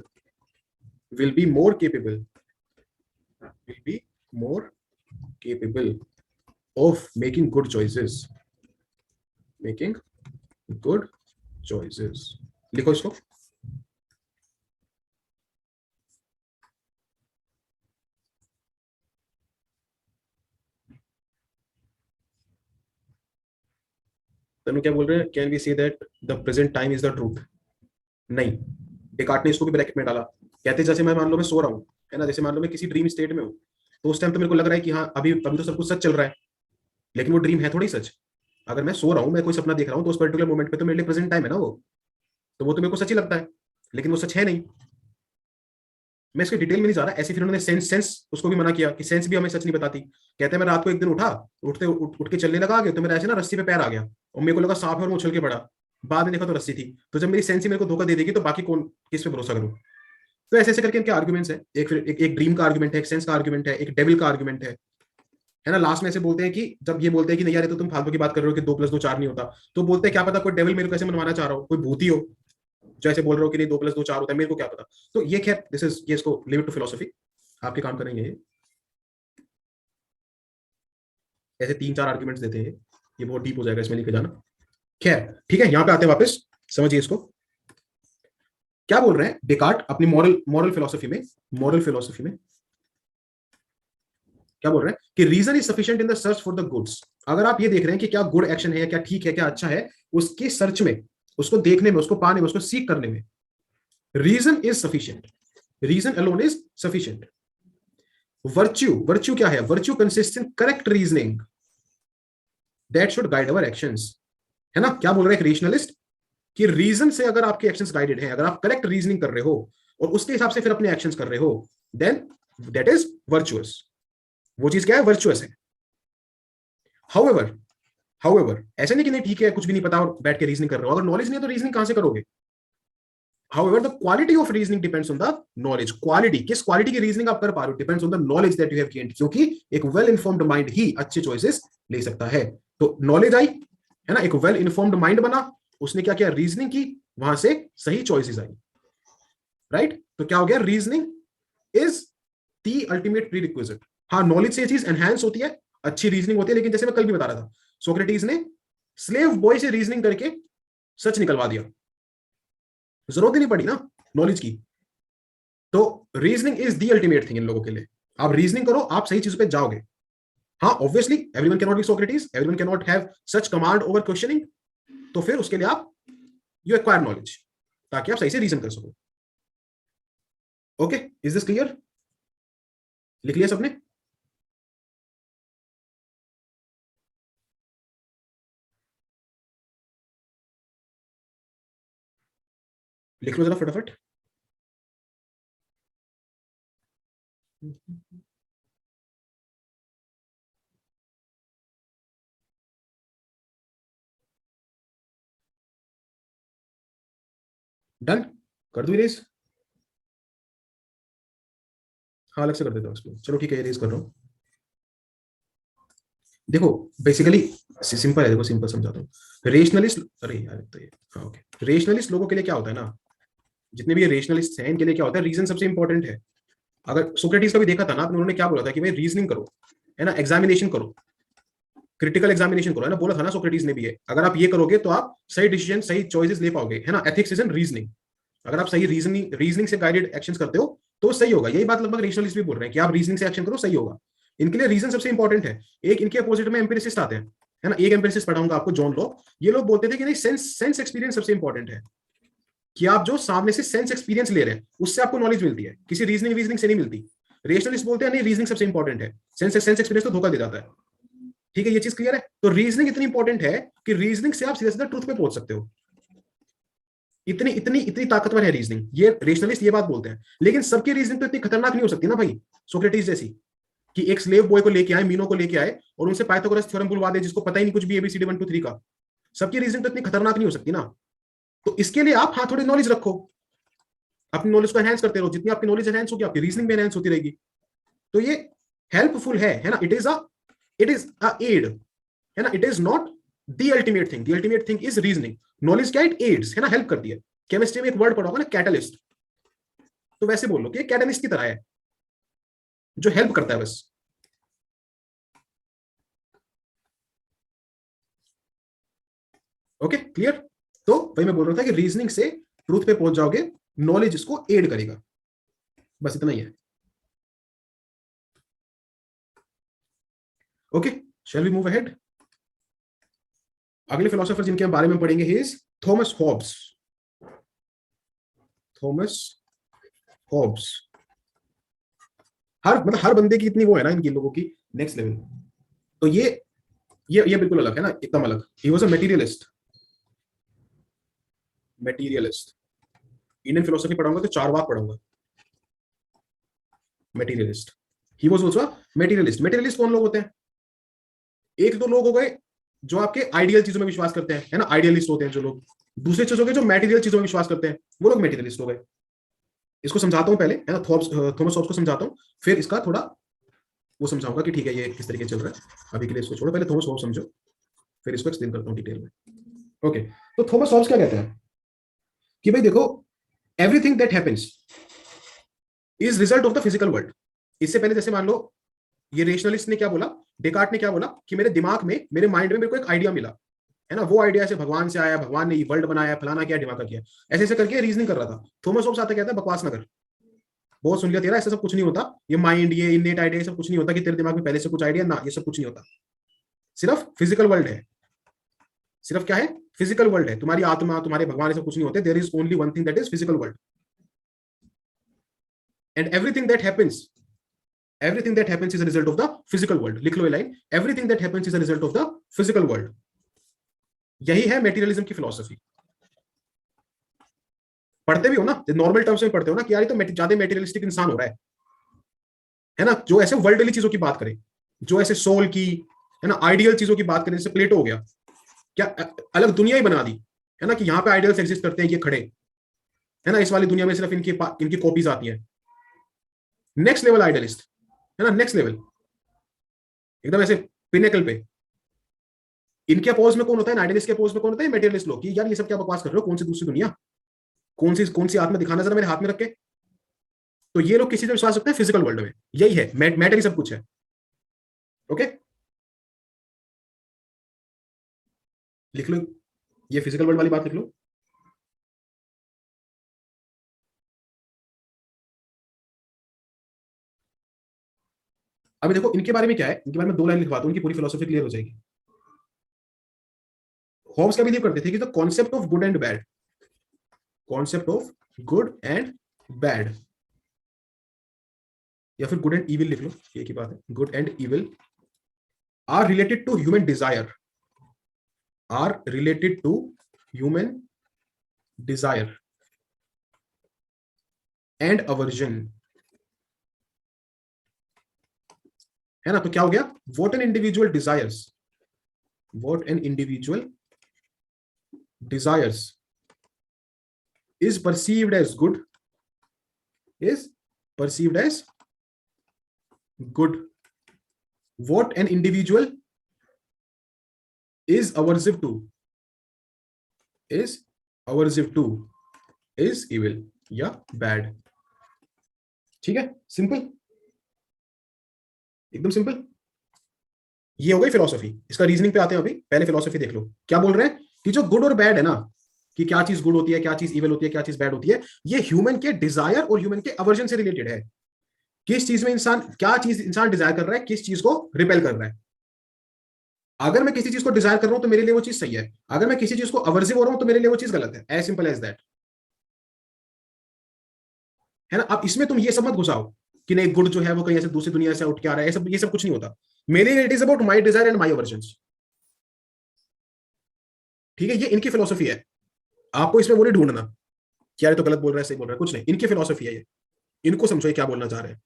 will be more capable, will be more capable of making good choices, making good choices. लिखो इसको। तनु क्या बोल रहे हैं? Can we say that the present time is the truth? नहीं, Descartes ने इसको भी ब्रैकेट में डाला। कहते जैसे मैं मान लो मैं सो रहा हूँ, है ना, जैसे मान लो मैं किसी ड्रीम स्टेट में हूँ, तो उस टाइम तो मेरे को लग रहा है कि हाँ अभी अभी तो सब कुछ सच चल रहा है, लेकिन वो ड्रीम है थोड़ी सच। अगर मैं सो रहा हूँ, मैं कोई सपना देख रहा हूँ, तो उस पर्टिकुलर मोमेंट पे तो मेरे लिए प्रेजेंट टाइम है ना वो, तो वो तो मेरे को सच ही लगता है, लेकिन वो सच है नहीं। मैं इसके डिटेल में नहीं जा रहा। ऐसे फिर उन्होंने सेंस सेंस उसको भी मना किया कि सेंस भी हमें सच नहीं बताती। कहते हैं मैं रात को एक दिन उठा, उठ के चलने लगा आगे, तो मेरा ऐसे ना रस्सी पे पैर आ गया और मेरे को लगा सांप है और मैं उछल के पड़ा, बाद में देखा तो रस्सी थी। तो जब मेरी सेंस ही मेरे को धोखा दे देगी तो बाकी कौन, किस पे भरोसा करूं? तो ऐसे ऐसे करके इनके आर्ग्यूमेंट्स है, एक फिर एक ड्रीम का आर्ग्यूमेंट है, एक सेंस का आर्ग्यूमेंट है, एक डेविल का आर्ग्यूमेंट है ना। लास्ट में ऐसे बोलते हैं कि जब ये बोलते हैं कि नहीं यार ये तो तुम फालतू की बात कर रहे हो कि 2+2 4 नहीं होता, तो बोलते हैं क्या पता कोई डेविल मेरे को ऐसे मनवाना चाह रहा हो, कोई भूती हो जो ऐसे बोल रहे हो कि नहीं 2+2 4 होता है, मेरे को क्या पता। तो ये खैर दिस इज, ये इसको लिव इट टू फिलोसफी, आपके काम करेंगे ये। ऐसे 3 4 आर्ग्यूमेंट्स देते हैं, ये बहुत डीप हो जाएगा, इसमें लिखे जाना। खैर ठीक है, यहाँ पे आते हैं वापस, समझिए इसको क्या बोल रहे हैं डेकार्ट अपनी मॉरल मॉरल फिलोसफी में। मॉरल फिलोसफी में क्या बोल रहे हैं कि reason is sufficient in the search for the goods. अगर आप ये देख रहे हैं कि क्या गुड एक्शन है, क्या ठीक है, क्या अच्छा है, उसके सर्च में, उसको देखने में, उसको पाने में, उसको सीख करने में reason is sufficient, reason alone is sufficient. Virtue, virtue क्या है? Virtue consist in correct reasoning that should guide our actions, है ना। क्या बोल रहा है एक रेशनलिस्ट कि रीजन से अगर आपके एक्शंस गाइडेड हैं, अगर आप करेक्ट रीजनिंग कर रहे हो और उसके हिसाब से फिर अपने एक्शंस कर रहे हो, देन दैट इज वर्चुअस। वो चीज क्या है? वर्चुअस है। हाउएवर, हाउएवर ऐसा नहीं कि नहीं ठीक है कुछ भी नहीं पता और बैठ के रीजनिंग कर रहे हो, अगर नॉलेज नहीं है तो रीजनिंग कहां से करोगे? However the quality of reasoning depends on the knowledge. Quality, किस क्वालिटी की रीजनिंग आप कर पा रहे हो, depends on the knowledge that you have gained, क्योंकि एक वेल इन्फॉर्म्ड माइंड ही अच्छे चॉइसेस ले सकता है। तो नॉलेज आई, है ना, एक वेल इन्फॉर्म्ड माइंड बना, उसने क्या किया? रीजनिंग की, वहां से सही चॉइसेस आई, राइट। तो क्या हो गया? Reasoning is the ultimate pre requisite. हाँ, नॉलेज से ये चीज एनहांस होती है, अच्छी रीजनिंग होती है, लेकिन जैसे मैं कल भी बता रहा था, सोक्रेटिस ने स्लेव बॉय से रीजनिंग करके सच निकलवा दिया, जरूरत ही नहीं पड़ी ना नॉलेज की। तो reasoning is the ultimate thing in लोगों के लिए। आप रीजनिंग करो, आप सही चीज पे जाओगे। हाँ obviously everyone can not be Socrates, everyone can not have such command over questioning, तो फिर उसके लिए आप यू एक्वायर नॉलेज ताकि आप सही से रीजन कर सको। Okay, is this clear? लिख लिया सबने? लिख लो जरा फटाफट। डन, कर दो इरेज। हाँ अलग से कर देता हूँ इसको, चलो ठीक है इरेज कर रहा हूँ। देखो बेसिकली सिंपल है, देखो सिंपल समझाता हूँ। रेशनलिस्ट, अरे यार तो ये, हाँ ओके, रेशनलिस्ट लोगों के लिए क्या होता है ना, जितने भी ये रेशनलिस्ट हैं इनके लिए क्या होता है? रीजन सबसे इंपॉर्टेंट है। अगर सोक्रेटिस का भी देखा था ना आपने, उन्होंने क्या बोला था कि भाई रीजनिंग करो, है ना, एग्जामिनेशन करो, क्रिटिकल एग्जामिनेशन करो, है ना, बोला था ना सोक्रेटिस ने भी है। अगर आप ये करोगे तो आप सही डिसीजन, सही चॉइसेस ले पाओगे, है ना। Ethics is in reasoning. अगर आप सही रीजनिंग से गाइडेड एक्शंस करते हो तो सही होगा। यही बात लगभग रेशनलिस्ट भी बोल रहे हैं कि आप रीजनिंग से एक्शन करो, सही होगा। इनके लिए रीजन सबसे इंपॉर्टेंट है। एक इनके अपोजिट में एम्पिरिसिस्ट आते हैं, है ना। एक एम्पिरिसिस्ट पढ़ाऊंगा आपको, जॉन लॉक। ये लोग बोलते थे कि नहीं, सेंस एक्सपीरियंस सबसे इंपॉर्टेंट है, कि आप जो सामने से सेंस एक्सपीरियंस ले रहे हैं उससे आपको नॉलेज मिलती है, किसी रीजनिंग से नहीं मिलती। रेशनलिस्ट बोलते हैं नहीं, रीजनिंग सबसे इंपॉर्टेंट है, सेंस एक्सपीरियंस तो धोखा दे जाता है। ठीक है, ये चीज क्लियर है? तो रीजनिंग इतनी इंपॉर्टेंट है कि रीजनिंग से आप सीधा सीधा ट्रूथ पे पहुंच सकते हो। इतनी इतनी इतनी ताकतवर है रीजनिंग, ये रेशनलिस्ट ये बात बोलते हैं। लेकिन सबकी रीजनिंग तो इतनी खतरनाक नहीं हो सकती ना भाई, सोक्रेटिस जैसी, कि एक स्लेव बॉय को लेके आए, मीनो को लेके आए और उनसे पाइथागोरस थ्योरम बुलवा दे, जिसको पता ही नहीं कुछ भी एबीसीडी 1 2 3 का। सबकी रीजनिंग तो इतनी खतरनाक नहीं हो सकती ना। तो इसके लिए आप हाँ थोड़ी नॉलेज रखो, अपनी नॉलेज को एनहांस करते रहो, जितनी आपकी नॉलेज एनहांस होगी आपकी रीजनिंग भी एनहांस होती रहेगी। तो ये हेल्पफुल है ना। इट इज अ एड, है ना। It is not the ultimate thing, the ultimate thing is reasoning. Knowledge क्या, इट एड्स, है ना, हेल्प करती है। केमिस्ट्री में एक वर्ड पढ़ा होगा ना, कैटलिस्ट, तो वैसे बोल लो कि कैटलिस्ट की तरह है, जो हेल्प करता है बस। Okay clear? तो वही मैं बोल रहा था कि रीजनिंग से ट्रूथ पे पहुंच जाओगे, नॉलेज इसको एड करेगा, बस इतना ही है। Okay, shall we move ahead? अगले फिलोसोफर जिनके बारे में पढ़ेंगे he is Thomas Hobbes. Thomas Hobbes, हर बंदे की इतनी वो है ना, इनकी लोगों की नेक्स्ट लेवल। तो ये बिल्कुल अलग है ना, एकदम अलग। He was a materialist. Materialist, Indian philosophy पढ़ाऊंगा तो 4 वाक पढ़ाऊंगा। Materialist, he was also materialist. Materialist कौन लोग होते हैं? एक तो लोग हो गए जो आपके आइडियल चीजों में विश्वास करते हैं, है ना, आइडियलिस्ट होते हैं जो लोग। दूसरे चीज हो गए जो मटेरियल चीजों में विश्वास करते हैं, वो लोग मटेरियलिस्ट हो गए। इसको समझाता हूं पहले, है ना, थॉमस हॉब्स को समझाता हूं, फिर इसका थोड़ा वो समझाऊंगा कि ठीक है ये किस तरीके से चल रहा है। अभी के लिए इसको छोड़ो, पहले थॉमस हॉब्स समझो, फिर इसको एक्सप्लेन करता हूँ डिटेल में। ओके, तो थॉमस हॉब्स क्या कहते हैं कि भाई देखो, everything that happens is result of the physical world. इससे पहले जैसे मान लो ये रेशनलिस्ट ने क्या बोला, डेकार्ट ने क्या बोला कि मेरे दिमाग में, मेरे माइंड में मेरे को एक आइडिया मिला, है ना, वो आइडिया से भगवान से आया, भगवान ने ये वर्ल्ड बनाया, फलाना किया, ढिमाका किया, ऐसे ऐसे करके रीजनिंग कर रहा था। थॉमस हॉब्स आता कहता है बकवास ना कर, बहुत सुन लिया तेरा, ऐसा सब कुछ नहीं होता, ये माइंड, ये इननेट आइडिया, सब कुछ नहीं होता कि तेरे दिमाग में पहले से कुछ आइडिया, ना ये सब कुछ नहीं होता, सिर्फ फिजिकल वर्ल्ड है। सिर्फ क्या है, फिजिकल वर्ल्ड है, तुम्हारी आत्मा, तुम्हारे भगवान, सब कुछ नहीं होते, there is only one thing that is physical world, and everything that happens is a result of the physical world। लिख लो ये line, everything that happens is a result of the physical world। यही है materialism की philosophy. पढ़ते भी हो ना, normal terms में पढ़ते हो ना कि यार ये तो ज्यादा मेटीरियलिस्टिक इंसान हो रहा है ना, जो ऐसे वर्ल्डली चीजों की बात करे, जो ऐसे सोल की, है ना, आइडियल चीजों की बात करें, जैसे प्लेटो हो गया, क्या अलग दुनिया ही बना दी, है ना, कि यहाँ पे आइडियल्स एग्जिस्ट करते हैं, ये खड़े, है ना, इस वाली दुनिया में सिर्फ इनकी कॉपीज आती है। नेक्स्ट लेवल आइडियलिस्ट, है ना, नेक्स्ट लेवल, एकदम ऐसे पिनेकल पे। इनके अपोज में कौन होता है, आइडियलिस्ट के अपोज में कौन होता है, मेटीरियलिस्ट लोग, कि यार ये सब क्या बकवास कर रहे हो, कौन सी दूसरी दुनिया, कौन सी आत्मा, दिखाना जरा मेरे हाथ में रख के। तो ये लोग किसी से विश्वास रखते हैं फिजिकल वर्ल्ड में, यही है, मैटर ही सब कुछ है। ओके, लिख लो, ये फिजिकल वर्ल्ड वाली बात लिख लो। अभी देखो इनके बारे में क्या है, इनके बारे में दो लाइन लिखवाता हूं, उनकी पूरी फिलोसफी क्लियर हो जाएगी। होब्स क्या बिलीव करते थे कि the concept of good and bad, concept of good and bad, या फिर गुड एंड इविल लिख लो, एक ही बात है, good and evil are related to human desire, are related to human desire and aversion, है ना। तो क्या हो गया, what an individual desires, what an individual desires is perceived as good, is perceived as good, what an individual is aversive to, is aversive to is evil या bad। ठीक है, simple, एकदम सिंपल। ये हो गई फिलोसफी। इसका reasoning पे आते हैं, अभी पहले फिलोसफी देख लो, क्या बोल रहे हैं कि जो गुड और बैड है ना, कि क्या चीज गुड होती है, क्या चीज इविल होती है, क्या चीज बैड होती है, ये ह्यूमन के डिजायर और ह्यूमन के अवर्जन से रिलेटेड है। किस चीज में इंसान, क्या चीज इंसान डिजायर कर रहा है, किस चीज को रिपेल कर रहा है। अगर मैं किसी चीज को डिजायर कर रहा हूं तो मेरे लिए वो चीज सही है, अगर मैं किसी चीज को अवर्जिव हो रहा हूं तो मेरे लिए वो चीज गलत है, एज सिंपल एज दैट, है ना। अब इसमें तुम ये सब मत घुसाओ कि नहीं गुड जो है वो कहीं ऐसे दूसरी दुनिया से उठ के आ रहा है, ये सब कुछ नहीं होता। मेरे लिए it is about my desire and my aversion. ठीक है, ये इनकी फिलोसफी है। आपको इसमें वो नहीं ढूंढना कि यार तो गलत बोल रहा है, सही बोल रहा है, कुछ नहीं, इनकी फिलोसफी है ये। इनको समझो ये क्या बोलना चाह रहे हैं।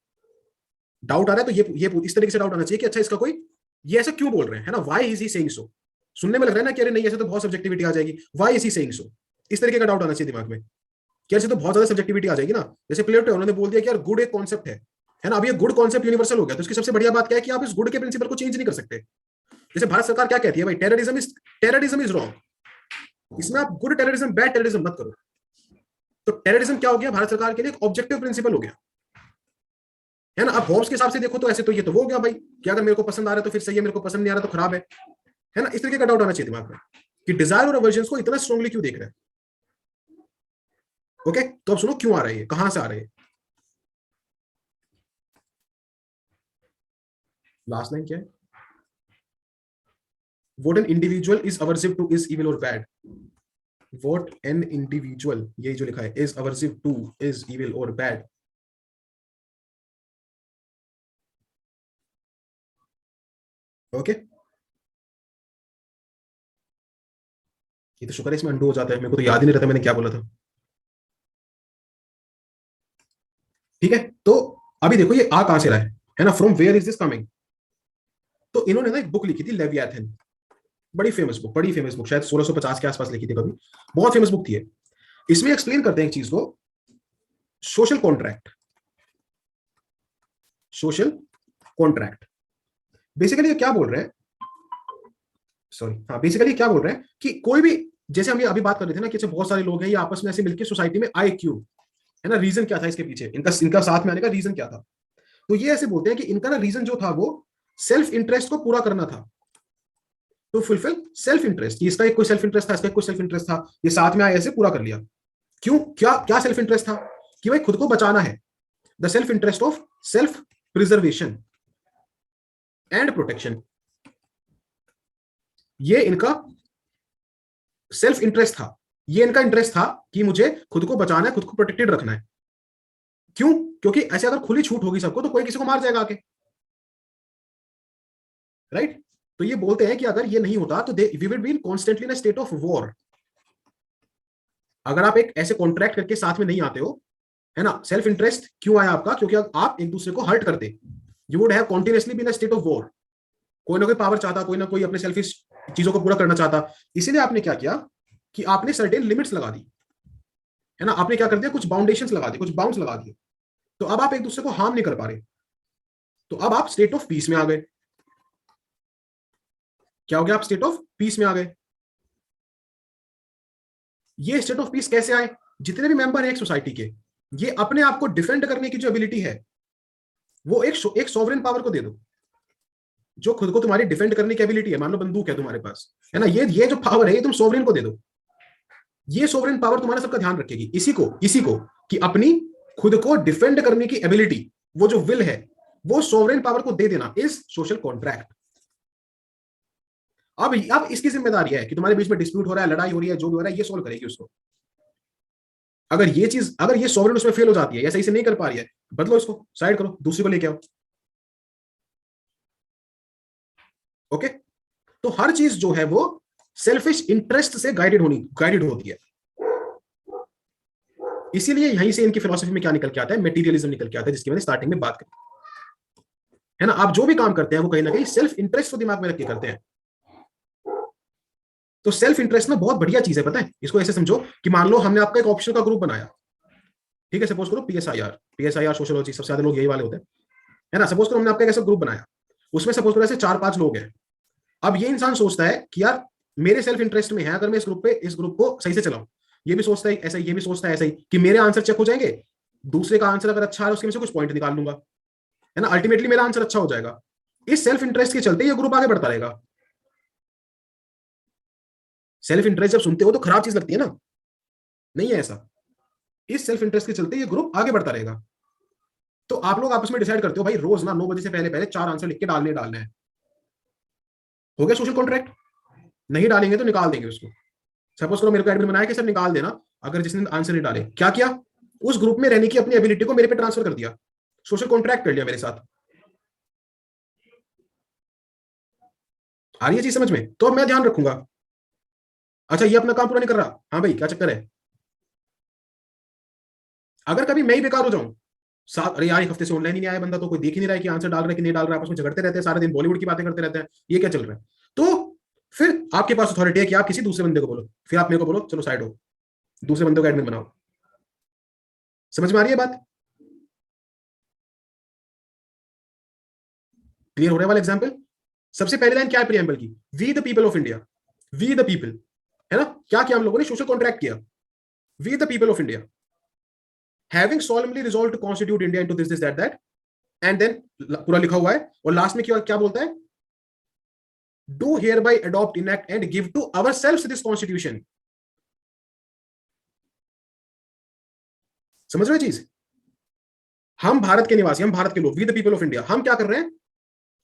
डाउट आ रहा है तो ये इस तरीके से डाउट आना चाहिए कि अच्छा इसका कोई, ये ऐसा क्यों बोल रहे हैं, है ना, why is he saying so. सुनने में लग रहा है ना कि अरे नहीं ऐसे तो बहुत सब्जेक्टिविटी आ जाएगी, why is he saying so, इस तरीके का डाउट आना चाहिए दिमाग में कि ऐसे तो बहुत ज्यादा सब्जेक्टिविटी आ जाएगी ना। जैसे प्लेटो है, उन्होंने बोल दिया कि यार गुड एक कॉन्सेप्ट है ना, अब ये गुड कॉन्सेप्ट यूनिवर्सल हो गया, तो इसकी सबसे बढ़िया बात क्या है कि आप इस गुड के प्रिंसिपल को चेंज नहीं कर सकते। जैसे भारत सरकार क्या कहती है, भाई टेररिज्म इज रॉन्ग, इसमें आप गुड टेररिज्म बैड टेररिज्म मत करो। तो टेररिज्म क्या हो गया भारत सरकार के लिए, एक ऑब्जेक्टिव प्रिंसिपल हो गया, है ना। अब होब्स के हिसाब से देखो तो ऐसे तो ये तो वो हो गया भाई कि अगर मेरे को पसंद आ रहा है तो फिर सही है, मेरे को पसंद नहीं आ रहा तो खराब है ना। इस तरीके का डाउट आना चाहिए दिमाग में कि डिजायर और अवर्जन को इतना स्ट्रांगली क्यों देख रहे हैं। ओके, तो अब सुनो क्यों आ रहा है, कहां से आ रहा है। लास्ट लाइन क्या है, what an individual is aversive two is evil और बैड, व्हाट एन इंडिविजुअल, ये जो लिखा है, is aversive two is evil और बैड। ओके, ये तो शुक्र है इसमें अंडू हो जाता है, मेरे को तो याद ही नहीं रहता मैंने क्या बोला था। ठीक है, तो अभी देखो ये आ कहां से रहा है ना, from where is this coming. तो इन्होंने ना एक बुक लिखी थी लेवियाथन, बड़ी फेमस बुक, शायद 1650 के आसपास लिखी थी कभी, बहुत फेमस बुक थी। इसमें एक्सप्लेन करते हैं एक चीज को, social contract, social contract basically ये क्या बोल रहे हैं, सॉरी हाँ, बेसिकली क्या बोल रहे हैं कि कोई भी, जैसे हम ये अभी बात कर रहे थे ना कि बहुत सारे लोग हैं ये आपस में ऐसे मिलकर सोसाइटी में आए क्यों, है ना, रीजन क्या था इसके पीछे, इनका इनका साथ में आने का रीजन क्या था। तो ये ऐसे बोलते हैं कि इनका ना रीजन जो था वो सेल्फ इंटरेस्ट को पूरा करना था, टू फुलफिल सेल्फ इंटरेस्ट। इसका एक कोई सेल्फ इंटरेस्ट था, इसका एक कोई सेल्फ इंटरेस्ट था, ये साथ में आए ऐसे पूरा कर लिया। क्यों, क्या क्या सेल्फ इंटरेस्ट था, कि भाई खुद को बचाना है, the self interest of self preservation and protection. ये इनका सेल्फ इंटरेस्ट था, ये इनका इंटरेस्ट था कि मुझे खुद को बचाना है, खुद को प्रोटेक्टेड रखना है। क्यों, क्योंकि ऐसे अगर खुली छूट होगी सबको तो कोई किसी को मार जाएगा आके, राइट। तो ये बोलते हैं कि अगर ये नहीं होता तो we will be in constantly in state of war. अगर आप एक ऐसे कॉन्ट्रैक्ट करके साथ में नहीं आते हो, है ना, सेल्फ इंटरेस्ट क्यों आया आपका, क्योंकि आप एक दूसरे को हर्ट करते, you would have continuously been a state of war. कोई ना कोई पावर चाहता, कोई ना कोई अपने सेल्फिश चीजों को पूरा करना चाहता। इसीलिए आपने क्या किया कि आपने सर्टेन लिमिट्स लगा दी, है ना, आपने क्या कर दिया, कुछ बाउंडेशंस लगा दिए, कुछ बाउंड्स लगा दिए। तो अब आप एक दूसरे को हार्म नहीं कर पा रहे, तो अब आप स्टेट ऑफ पीस में आ गए। क्या हो गया, आप स्टेट ऑफ पीस में आ गए। ये स्टेट ऑफ पीस कैसे आए, जितने भी मेंबर हैं एक सोसाइटी के, ये अपने आप को डिफेंड करने की जो एबिलिटी है वो एक सॉवरेन पावर को दे दो, जो खुद को तुम्हारी डिफेंड करने की एबिलिटी है। मान लो बंदूक है तुम्हारे पास, है ना, ये जो पावर है ये तुम सॉवरेन को दे दो। ये सॉवरेन पावर तुम्हारा सबका ध्यान रखेगी, इसी को कि अपनी खुद को डिफेंड करने की एबिलिटी, वो जो विल है वो सॉवरेन पावर को दे देना इज सोशल कॉन्ट्रैक्ट। अब इसकी जिम्मेदारी है कि तुम्हारे बीच में डिस्प्यूट हो रहा है, लड़ाई हो रही है, जो भी हो रहा है ये सोल्व करेगी उसको। अगर ये सॉवरेन उसमें फेल हो जाती है या सही से नहीं कर पा रही है, बदलो इसको, साइड करो, दूसरी को लेके आओ। ओके, तो हर चीज जो है वो सेल्फिश इंटरेस्ट से गाइडेड होती है। इसीलिए यहीं से इनकी फिलोसफी में क्या निकल के आता है, मेटीरियलिज्म निकल के आता है, जिसकी मैंने स्टार्टिंग में बात करी, है ना। आप जो भी काम करते हैं वो कहीं ना कहीं सेल्फ इंटरेस्ट को दिमाग में रख के करते हैं। तो सेल्फ इंटरेस्ट ना बहुत बढ़िया चीज है, पता है, इसको ऐसे समझो कि मान लो हमने आपका एक ऑप्शन का ग्रुप बनाया, ठीक है, सपोज करो पीएसआईआर सोशियोलॉजी, सबसे ज्यादा लोग यही वाले होते हैं, है ना। सपोज करो हमने आपका एक ऐसा ग्रुप बनाया, उसमें सपोज करो ऐसे 4-5 लोग हैं। अब ये इंसान सोचता है कि यार मेरे सेल्फ इंटरेस्ट में है अगर मैं इस ग्रुप को सही से चलाऊं। ये भी सोचता है ऐसा ही, ये भी सोचता है ऐसा ही कि मेरे आंसर चेक हो जाएंगे, दूसरे का आंसर अगर अच्छा है उसके में से कुछ पॉइंट निकाल लूंगा, है ना, अल्टीमेटली मेरा आंसर अच्छा हो जाएगा। इस सेल्फ इंटरेस्ट के चलते ये ग्रुप आगे बढ़ता रहेगा। सेल्फ इंटरेस्ट जब सुनते हो तो खराब चीज लगती है ना, नहीं है ऐसा। इस सेल्फ इंटरेस्ट के चलते ये ग्रुप आगे बढ़ता रहेगा। तो आप लोग आपस में डिसाइड करते हो भाई रोज ना 9 बजे से पहले पहले 4 आंसर लिख के डालने हैं। हो गया सोशल कॉन्ट्रैक्ट। नहीं डालेंगे तो निकाल देंगे उसको। सपोज करो मेरे को एडमिन बनाया कि सर निकाल देना अगर जिसने आंसर नहीं डाले। क्या किया, उस ग्रुप में रहने की अपनी एबिलिटी को मेरे पे ट्रांसफर कर दिया, सोशल कॉन्ट्रैक्ट कर लिया मेरे साथ। आ रही है चीज समझ में, तो अब मैं ध्यान रखूंगा। अच्छा ये अपना काम पूरा नहीं कर रहा, हाँ भाई क्या चक्कर है। अगर कभी मैं ही बेकार हो जाऊं, साथ, अरे यार एक हफ्ते से ऑनलाइन ही नहीं आया बंदा, तो कोई देख ही नहीं रहा है कि आंसर डाल रहा है कि नहीं डाल रहा है, आपस में झगड़ते रहते हैं सारा दिन, बॉलीवुड की बातें करते रहते हैं, ये क्या चल रहा है। तो फिर आपके पास अथॉरिटी है कि आप किसी दूसरे बंदे को बोलो, फिर आप मेरे को बोलो चलो साइड हो, दूसरे बंदे को एडमिन बनाओ। समझ में आ रही है बात, क्लियर हो रहा है वाला एग्जाम्पल। सबसे पहली लाइन क्या है प्रीएम्बल की, we the people of India, we the people, है ना, क्या किया हम लोगों ने, सोशल कॉन्ट्रैक्ट किया, we the people of India having solemnly resolved to constitute India into this that and then पूरा लिखा हुआ है और लास्ट में क्या क्या बोलता है, do hereby adopt enact and give to ourselves this constitution। समझ रहे हो चीज, हम भारत के निवासी, हम भारत के लोग, we the people of India, हम क्या कर रहे हैं,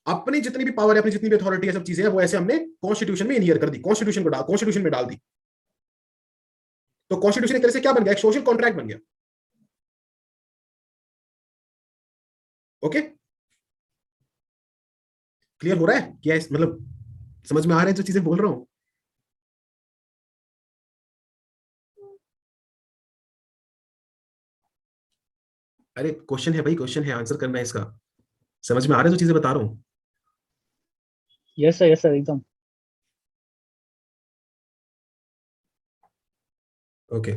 अपनी जितनी भी पावर है, अपनी जितनी भी अथॉरिटी है, सब चीजें हैं वो ऐसे हमने कॉन्स्टिट्यूशन में इनियर कर दी, कॉन्स्टिट्यूशन में डाल दी। तो कॉन्स्टिट्यूशन एक तरह से क्या बन गया, एक सोशल कॉन्ट्रैक्ट बन गया। ओके, क्लियर हो रहा है क्या, मतलब समझ में आ रहा है जो चीजें बोल रहा हूं। अरे क्वेश्चन है भाई, क्वेश्चन है, आंसर करना है इसका। समझ में आ रहा है जो चीजें बता रहा हूं। यस सर एकदम। ओके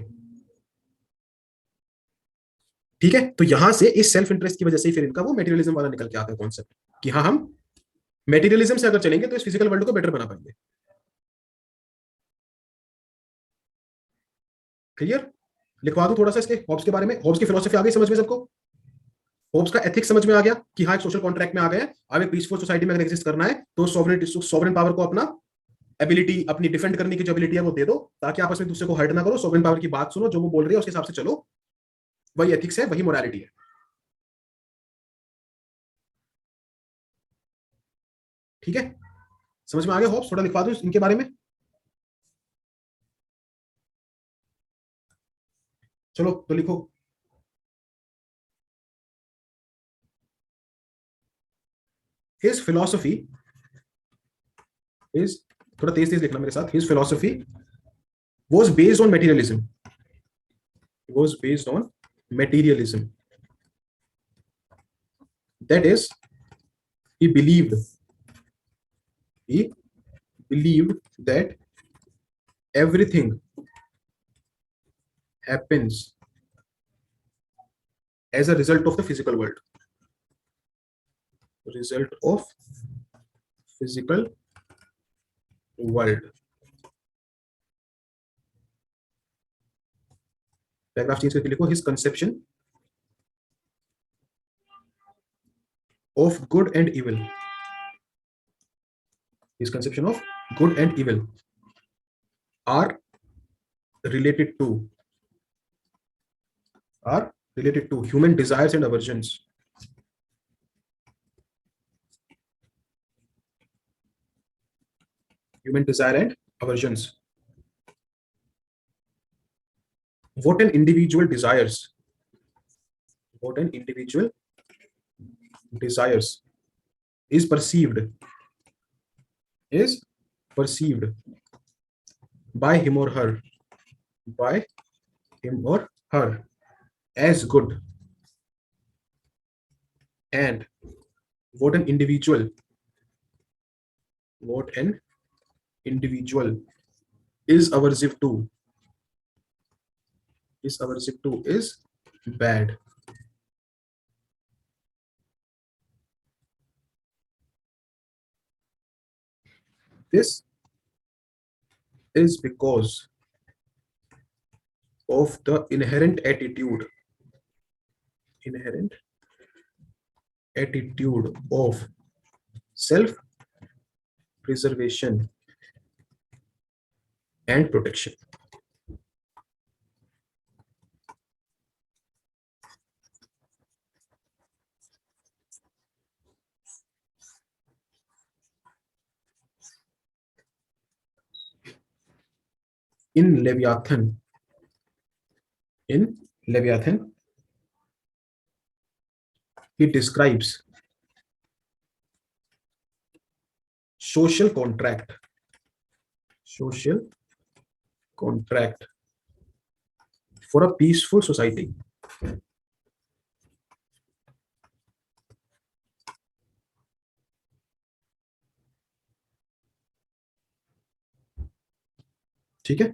ठीक है, तो यहां से इस सेल्फ इंटरेस्ट की वजह से फिर इनका वो मेटेरियलिज्म वाला निकल के आता है कॉन्सेप्ट कि हाँ हम मेटेरियलिज्म से अगर चलेंगे तो इस फिजिकल वर्ल्ड को बेटर बना पाएंगे। क्लियर? लिखवा दूं थोड़ा सा इसके हॉब्स के बारे में, हॉब्स की फिलोसफी आ गई समझ में सबको? होप्स का एथिक्स समझ में आ गया कि हाँ एक सोशल कॉन्ट्रैक्ट में आ गए, अब एक पीसफुल सोसाइटी में अगर एग्जिस्ट करना है तो सॉवरेन पावर को अपना एबिलिटी, अपनी डिफेंड करने की जो एबिलिटी है वो दे दो, ताकि आपस में दूसरे को हर्ट ना करो, सॉवरेन पावर की बात सुनो, जो वो बोल रही है उसके हिसाब से चलो। वही एथिक्स है, वही मोरालिटी है। ठीक है, समझ में आ गया होप्स? थोड़ा लिखवा दो इनके बारे में। चलो तो लिखो। हिज फिलोसफी इज, थोड़ा तेज तेज लिखना मेरे साथ, his philosophy was based on materialism, was based on materialism, that is, he believed he believed that everything happens as a result of the physical world, result of physical world। Paragraph change करके लिखो, his conception of good and evil, his conception of good and evil are related to human desires and aversions, human desire and aversions। what an individual desires what an individual desires is perceived by him or her by him or her as good, and what an individual is aversive to is bad। This is because of the inherent attitude of self preservation and protection। in Leviathan he describes social contract for a peaceful society। ठीक है,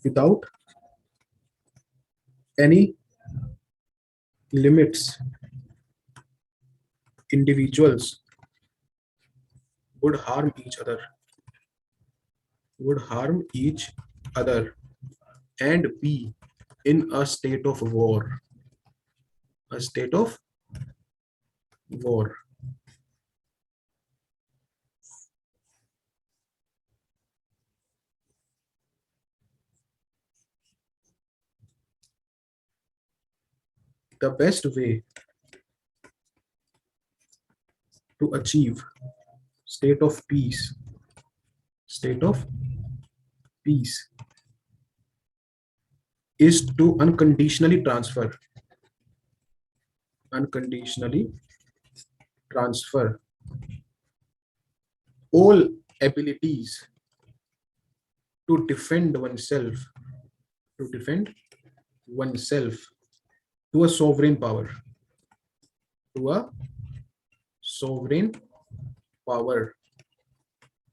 without any limits individuals would harm each other and be in a state of war, a state of war। The best way to achieve state of peace is to unconditionally transfer all abilities to defend oneself to a sovereign power, to a sovereign power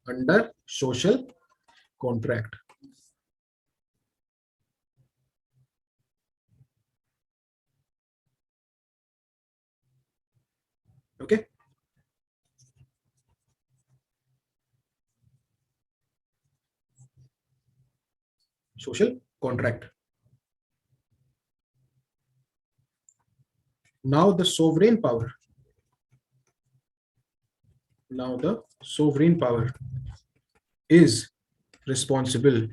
under social contract। Okay, social contract. Now the sovereign power. Now the sovereign power is responsible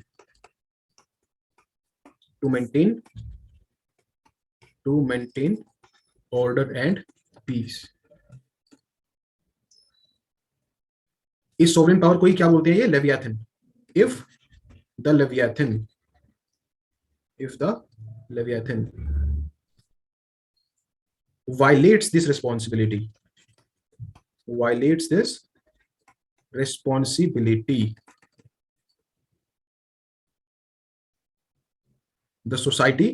to maintain order and peace. इस sovereign power को ही क्या बोलते हैं? ये Leviathan. If the Leviathan violates this responsibility, the society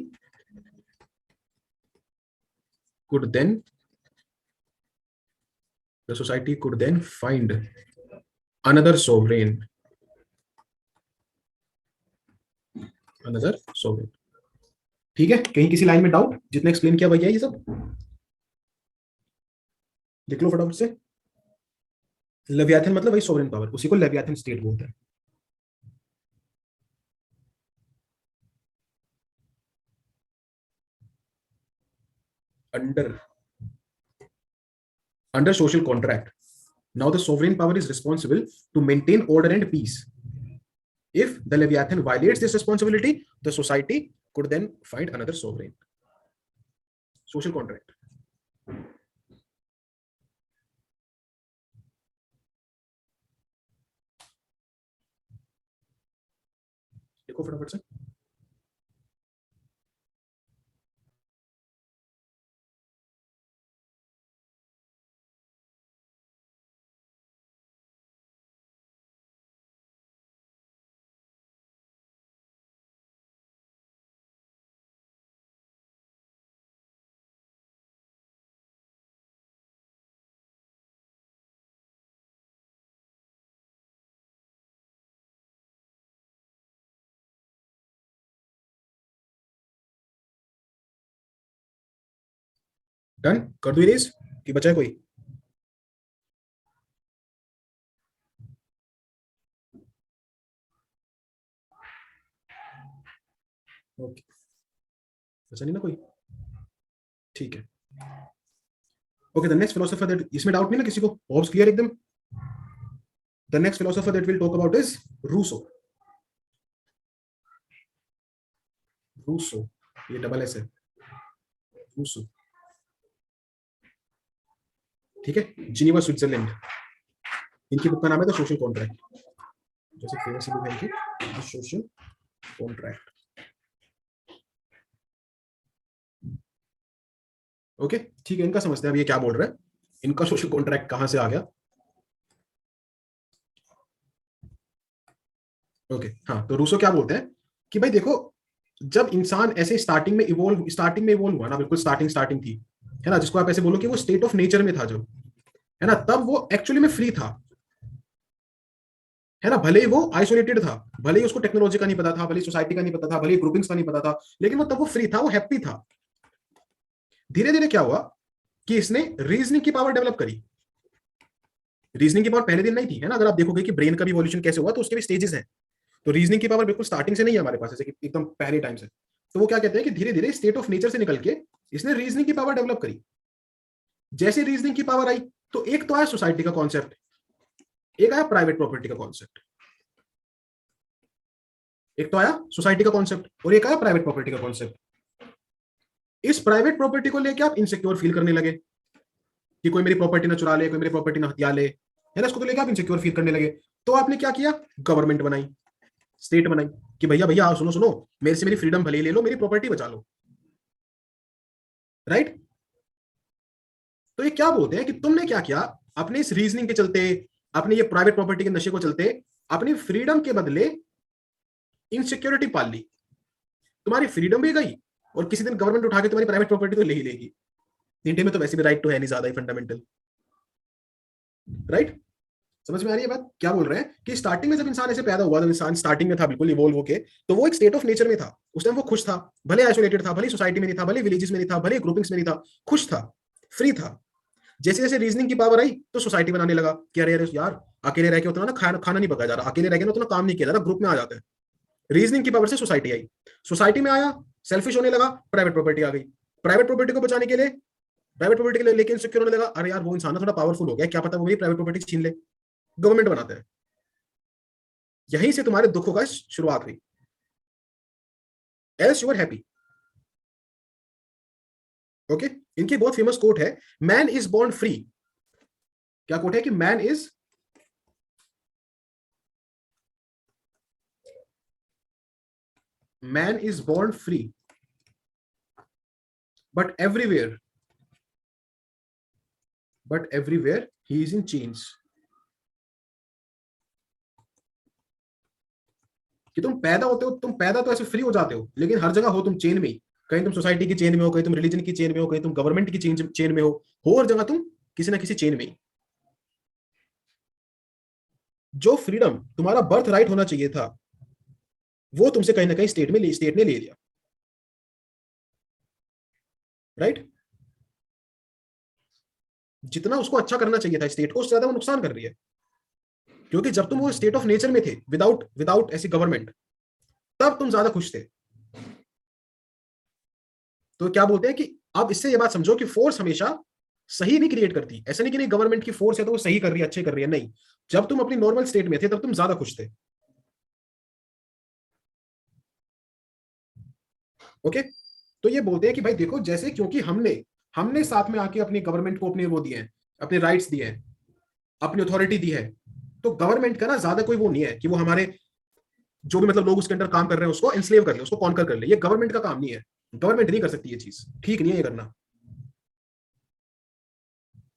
could then find another sovereign. ठीक है, कहीं किसी लाइन में डाउट? जितने एक्सप्लेन किया भैया ये सब देख लो फटाफट से. लेवियाथन मतलब वही सोवरेन पावर, उसी को लेवियाथन स्टेट बोलते हैं. under social contract, now the sovereign power is responsible to maintain order and peace. If the Leviathan violates this responsibility, the society could then find another sovereign. Social contract. देखो फटाफट से. Done कर दो erase कि बचा है कोई? Okay, बचा नहीं ना कोई? ठीक है. Okay, the next philosopher that, इसमें डाउट नहीं ना किसी को? ऑब्स क्लियर एकदम? The next philosopher that will talk about is Rousseau. Rousseau, ये डबल एस है, रूसो. ठीक है, जिनेवा स्विट्जरलैंड. इनकी बुक का नाम है द सोशल कॉन्ट्रैक्ट. जैसे फेमस बुक है इनकी, द सोशल कॉन्ट्रैक्ट. ओके, ठीक है, इनका समझते हैं अब ये क्या बोल रहा है. इनका सोशल कॉन्ट्रैक्ट कहां से आ गया? ओके, हाँ, तो रूसो क्या बोलते हैं कि भाई देखो, जब इंसान ऐसे स्टार्टिंग में इवोल्व हुआ ना, बिल्कुल स्टार्टिंग थी, है ना, जिसको आप ऐसे बोलो कि वो स्टेट ऑफ नेचर में था जब, है ना, तब वो एक्चुअली में फ्री था, है ना. भले ही वो आइसोलेटेड था, भले ही उसको टेक्नोलॉजी का नहीं पता था, भले ही सोसाइटी का नहीं पता था, भले ही ग्रुपिंग्स का नहीं पता था, लेकिन वो तब वो फ्री था, वो हैप्पी था. धीरे धीरे क्या हुआ कि इसने रीजनिंग की पावर डेवलप करी. रीजनिंग की पावर पहले दिन नहीं थी, है ना. अगर आप देखोगे कि ब्रेन का भी इवोल्यूशन कैसे हुआ, तो उसके भी स्टेजेस हैं. तो रीजनिंग की पावर बिल्कुल स्टार्टिंग से नहीं है हमारे पास, ऐसे एकदम पहले टाइम से. तो वो क्या कहते हैं कि धीरे धीरे स्टेट ऑफ नेचर से निकल के इसने रीजनिंग की पावर डेवलप करी. जैसे रीजनिंग की पावर आई, तो एक तो आया सोसाइटी का कॉन्सेप्ट, एक आया प्राइवेट प्रॉपर्टी का कॉन्सेप्ट. एक तो आया सोसाइटी का कॉन्सेप्ट और एक आया प्राइवेट प्रॉपर्टी का कॉन्सेप्ट. इस प्राइवेट प्रॉपर्टी को लेके आप इनसिक्योर फील करने लगे कि कोई मेरी प्रॉपर्टी ना चुरा ले, कोई मेरी प्रॉपर्टी ना हथिया ले, है ना. इसको तो लेके आप इनसिक्योर फील करने लगे. तो आपने क्या किया? गवर्नमेंट बनाई, स्टेट बनाई कि भैया भैया सुनो सुनो, मेरे से मेरी फ्रीडम भले ही ले लो, मेरी प्रॉपर्टी बचा लो. राइट. तो ये क्या बोलते हैं कि तुमने क्या किया, अपने इस रीजनिंग के चलते, अपने ये प्राइवेट प्रॉपर्टी के नशे को चलते, अपनी फ्रीडम के बदले इनसिक्योरिटी पाल ली. तुम्हारी फ्रीडम भी गई और किसी दिन गवर्नमेंट उठा के तुम्हारी प्राइवेट प्रॉपर्टी तो ले ही लेगी. इंडिया में तो वैसे भी राइट तो है नहीं ज्यादा ही फंडामेंटल. राइट, समझ में आ रही है बात? क्या बोल रहे हैं कि स्टार्टिंग में जब इंसान ऐसे पैदा हुआ, जब इंसान स्टार्टिंग में था बिल्कुल इवोल्व होके, तो वो एक स्टेट ऑफ नेचर में था. उस टाइम वो खुश था, भले आइसोलेटेड था, भले सोसाइटी में नहीं था, भले विलेजेस में नहीं था, भले ग्रुपिंग्स में नहीं था, खुश था, फ्री था. जैसे जैसे रीजनिंग की पावर आई तो सोसाइटी बनाने लगा कि अरे अरे यार, अकेले रह के उतना ना खाना खाना नहीं पकाया जा रहा, अकेले रह के ना उतना काम नहीं किया जा रहा, ग्रुप में आ जाते हैं। रीजनिंग की पावर से सोसाइटी आई, सोसाइटी में आया, सेल्फिश होने लगा, प्राइवेट प्रॉपर्टी आ गई। प्राइवेट प्रॉपर्टी को बचाने के लिए, प्राइवेट प्रॉपर्टी के लिए लेकिन इनसिक्योर होने लगा, अरे यार वो इंसान ना थोड़ा पावरफुल हो गया, क्या पता वो मेरी प्राइवेट प्रॉपर्टी छीन ले, गवर्नमेंट बनाते हैं। यहीं से तुम्हारे दुखों का शुरुआत हुई। Else you are happy. Okay, इनकी बहुत फेमस कोट है, मैन इज बॉर्न फ्री। क्या कोट है कि man is born free but everywhere he is in chains. कि तुम पैदा होते हो, तुम पैदा तो ऐसे फ्री हो जाते हो, लेकिन हर जगह हो तुम चेन में ही। कहीं तुम सोसाइटी की चेन में हो, कहीं तुम रिलीजन की चेन में हो, कहीं तुम गवर्नमेंट की चेन में हो हर जगह तुम किसी ना किसी चेन में ही। जो फ्रीडम तुम्हारा बर्थ राइट होना चाहिए था, वो तुमसे कहीं ना कहीं स्टेट ने ले लिया। राइट? जितना उसको अच्छा करना चाहिए था स्टेट को, उससे ज्यादा वो नुकसान कर रही है। क्योंकि जब तुम वो स्टेट ऑफ नेचर में थे, विदाउट विदाउट ऐसी गवर्नमेंट, तब तुम ज्यादा खुश थे। तो क्या बोलते हैं कि अब इससे ये बात समझो कि फोर्स हमेशा सही नहीं क्रिएट करती। ऐसा नहीं कि नहीं गवर्नमेंट की फोर्स है तो वो सही कर रही है, अच्छे कर रही है, नहीं। जब तुम अपनी नॉर्मल स्टेट में थे तब तुम ज्यादा खुश थे। ओके, तो ये बोलते हैं कि भाई देखो, जैसे क्योंकि हमने हमने साथ में आके अपनी गवर्नमेंट को अपने वो दिए हैं, अपने राइट्स दिए हैं, अपनी अथॉरिटी दी है, तो गवर्नमेंट का ना ज्यादा कोई वो नहीं है कि वो हमारे जो भी मतलब लोग उसके अंदर काम कर रहे हैं उसको एनस्लेव कर ले, उसको कॉन्कर कर ले। ये गवर्नमेंट का काम नहीं है, गवर्नमेंट नहीं कर सकती ये चीज, ठीक नहीं है ये करना।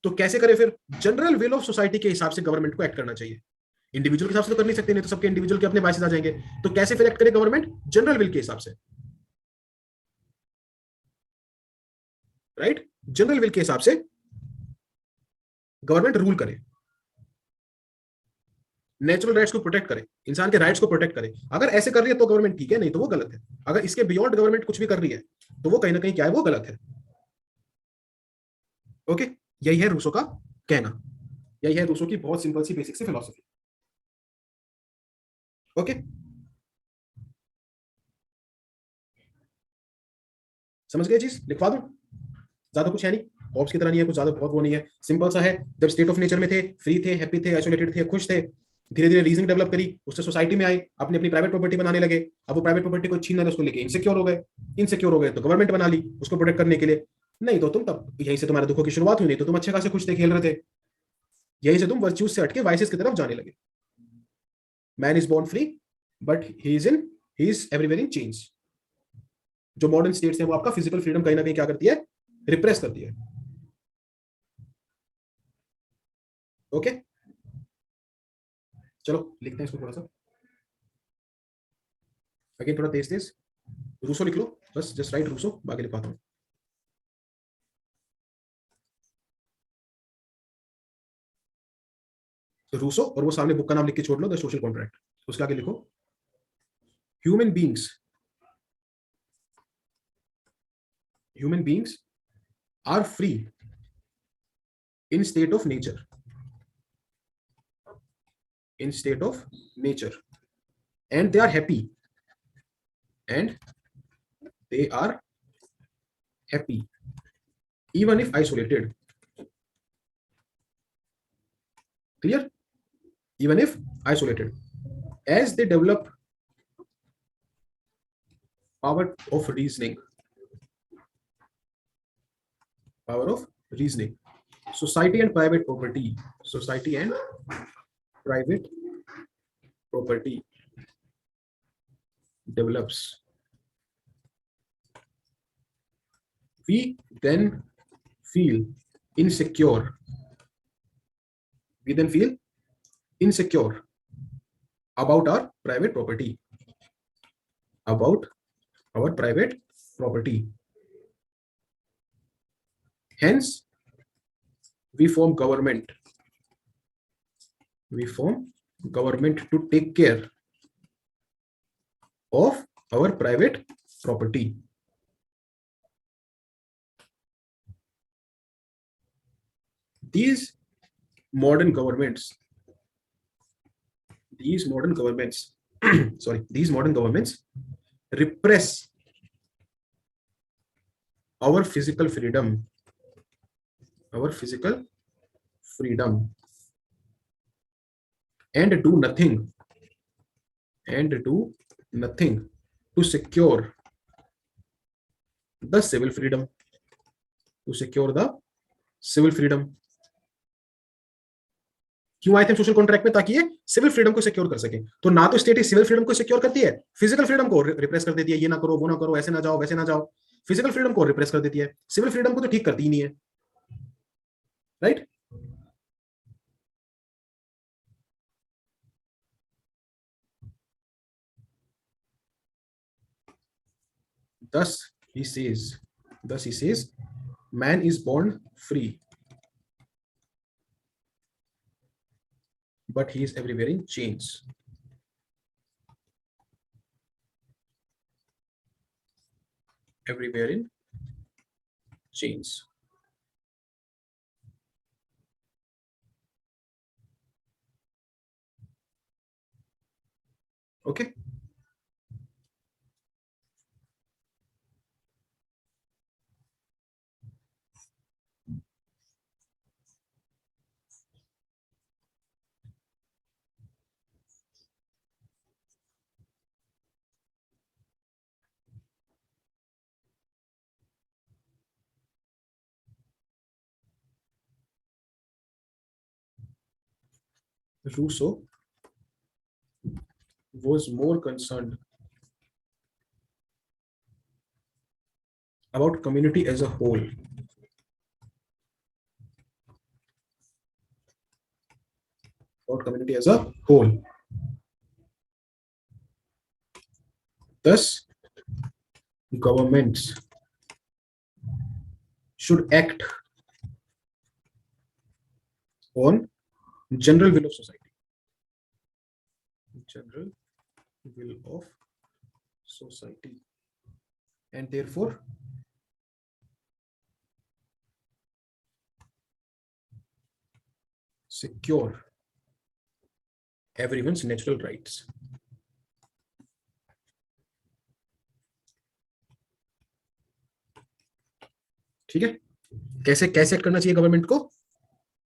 तो कैसे करे फिर? जनरल विल ऑफ सोसाइटी के हिसाब से गवर्नमेंट को एक्ट करना चाहिए। इंडिविजुअल के हिसाब से तो कर नहीं सकते, नहीं तो सबके इंडिविजुअल के अपने बाइसेस आ जाएंगे। तो कैसे फिर एक्ट करे गवर्नमेंट? जनरल विल के हिसाब से। राइट? जनरल विल के हिसाब से गवर्नमेंट रूल करे, नेचुरल राइट्स को प्रोटेक्ट करे, इंसान के राइट्स को प्रोटेक्ट करे। अगर ऐसे कर रही है तो गवर्नमेंट ठीक है, नहीं तो वो गलत है। अगर इसके बियॉन्ड गवर्नमेंट कुछ भी कर रही है तो वो कहीं ना कहीं क्या है, वो गलत है। ओके, यही है रूसो का कहना, यही है रूसो की बहुत सिंपल सी बेसिक सी फिलोसफी। ओके, समझ गए चीज? लिखवा दूं? ज्यादा कुछ है नहीं, हॉब्स की तरह नहीं है कुछ ज्यादा, बहुत वो नहीं है, सिंपल सा है। जब स्टेट ऑफ नेचर में थे, फ्री थे, हैप्पी थे, आइसोलेटेड थे, खुश थे, धीरे धीरे रीजनिंग डेवलप करी, उससे सोसाइटी में आए, अपनी अपनी प्राइवेट प्रॉपर्टी बनाने लगे। अब वो प्राइवेट प्रॉपर्टी को छीनने उसको लेके इनसिक्योर हो गए, इनसिक्योर हो गए तो गवर्नमेंट बना ली उसको प्रोटेक्ट करने के लिए। नहीं तो तुम तब यहीं से तुम्हारे दुखों की शुरुआत हुई, नहीं तो तुम अच्छे खासे खुश थे, खेल रहे थे। यहीं से तुम वर्च्यूज से हटके वाइसेस की तरफ जाने लगे। Man is born free but he is everywhere in change. जो मॉडर्न स्टेट्स है वो आपका फिजिकल फ्रीडम कहीं ना कहीं क्या करती है, रिप्रेस करती है। ओके, चलो लिखते हैं इसको थोड़ा सा अगेन, थोड़ा तेज तेज। रूसो लिख लो, बस जस्ट राइट रूसो, बाकी लिखवाता हूँ। रूसो और वो सामने बुक का नाम लिख के छोड़ लो, द सोशल कॉन्ट्रैक्ट। उसके आगे लिखो, human beings human beings are free in state of nature, in state of nature, and they are happy, and they are happy even if isolated. Clear? Even if isolated, as they develop power of reasoning, power of reasoning, society and private property, society and private property develops, we then feel insecure, we then feel insecure about our private property, about our private property. Hence we form government, we form government to take care of our private property. these modern governments these modern governments sorry, these modern governments repress our physical freedom our physical freedom and do nothing to secure the civil freedom क्यों आए थे social contract में? ताकि ये civil freedom को secure कर सके। तो ना तो स्टेट सिविल फ्रीडम को सिक्योर करती है, फिजिकल फ्रीडम को रिप्रेस कर देती है, ये ना करो वो ना करो, ऐसे ना जाओ वैसे ना जाओ। फिजिकल फ्रीडम को रिप्रेस कर देती है, सिविल फ्रीडम को तो ठीक करती ही नहीं है, right? Thus he says, man is born free, but he is everywhere in chains. Everywhere in chains. Okay. Rousseau was more concerned about community as a whole. Thus, governments should act on general will of society. And therefore secure everyone's natural rights. ठीक है? कैसे act करना चाहिए government को?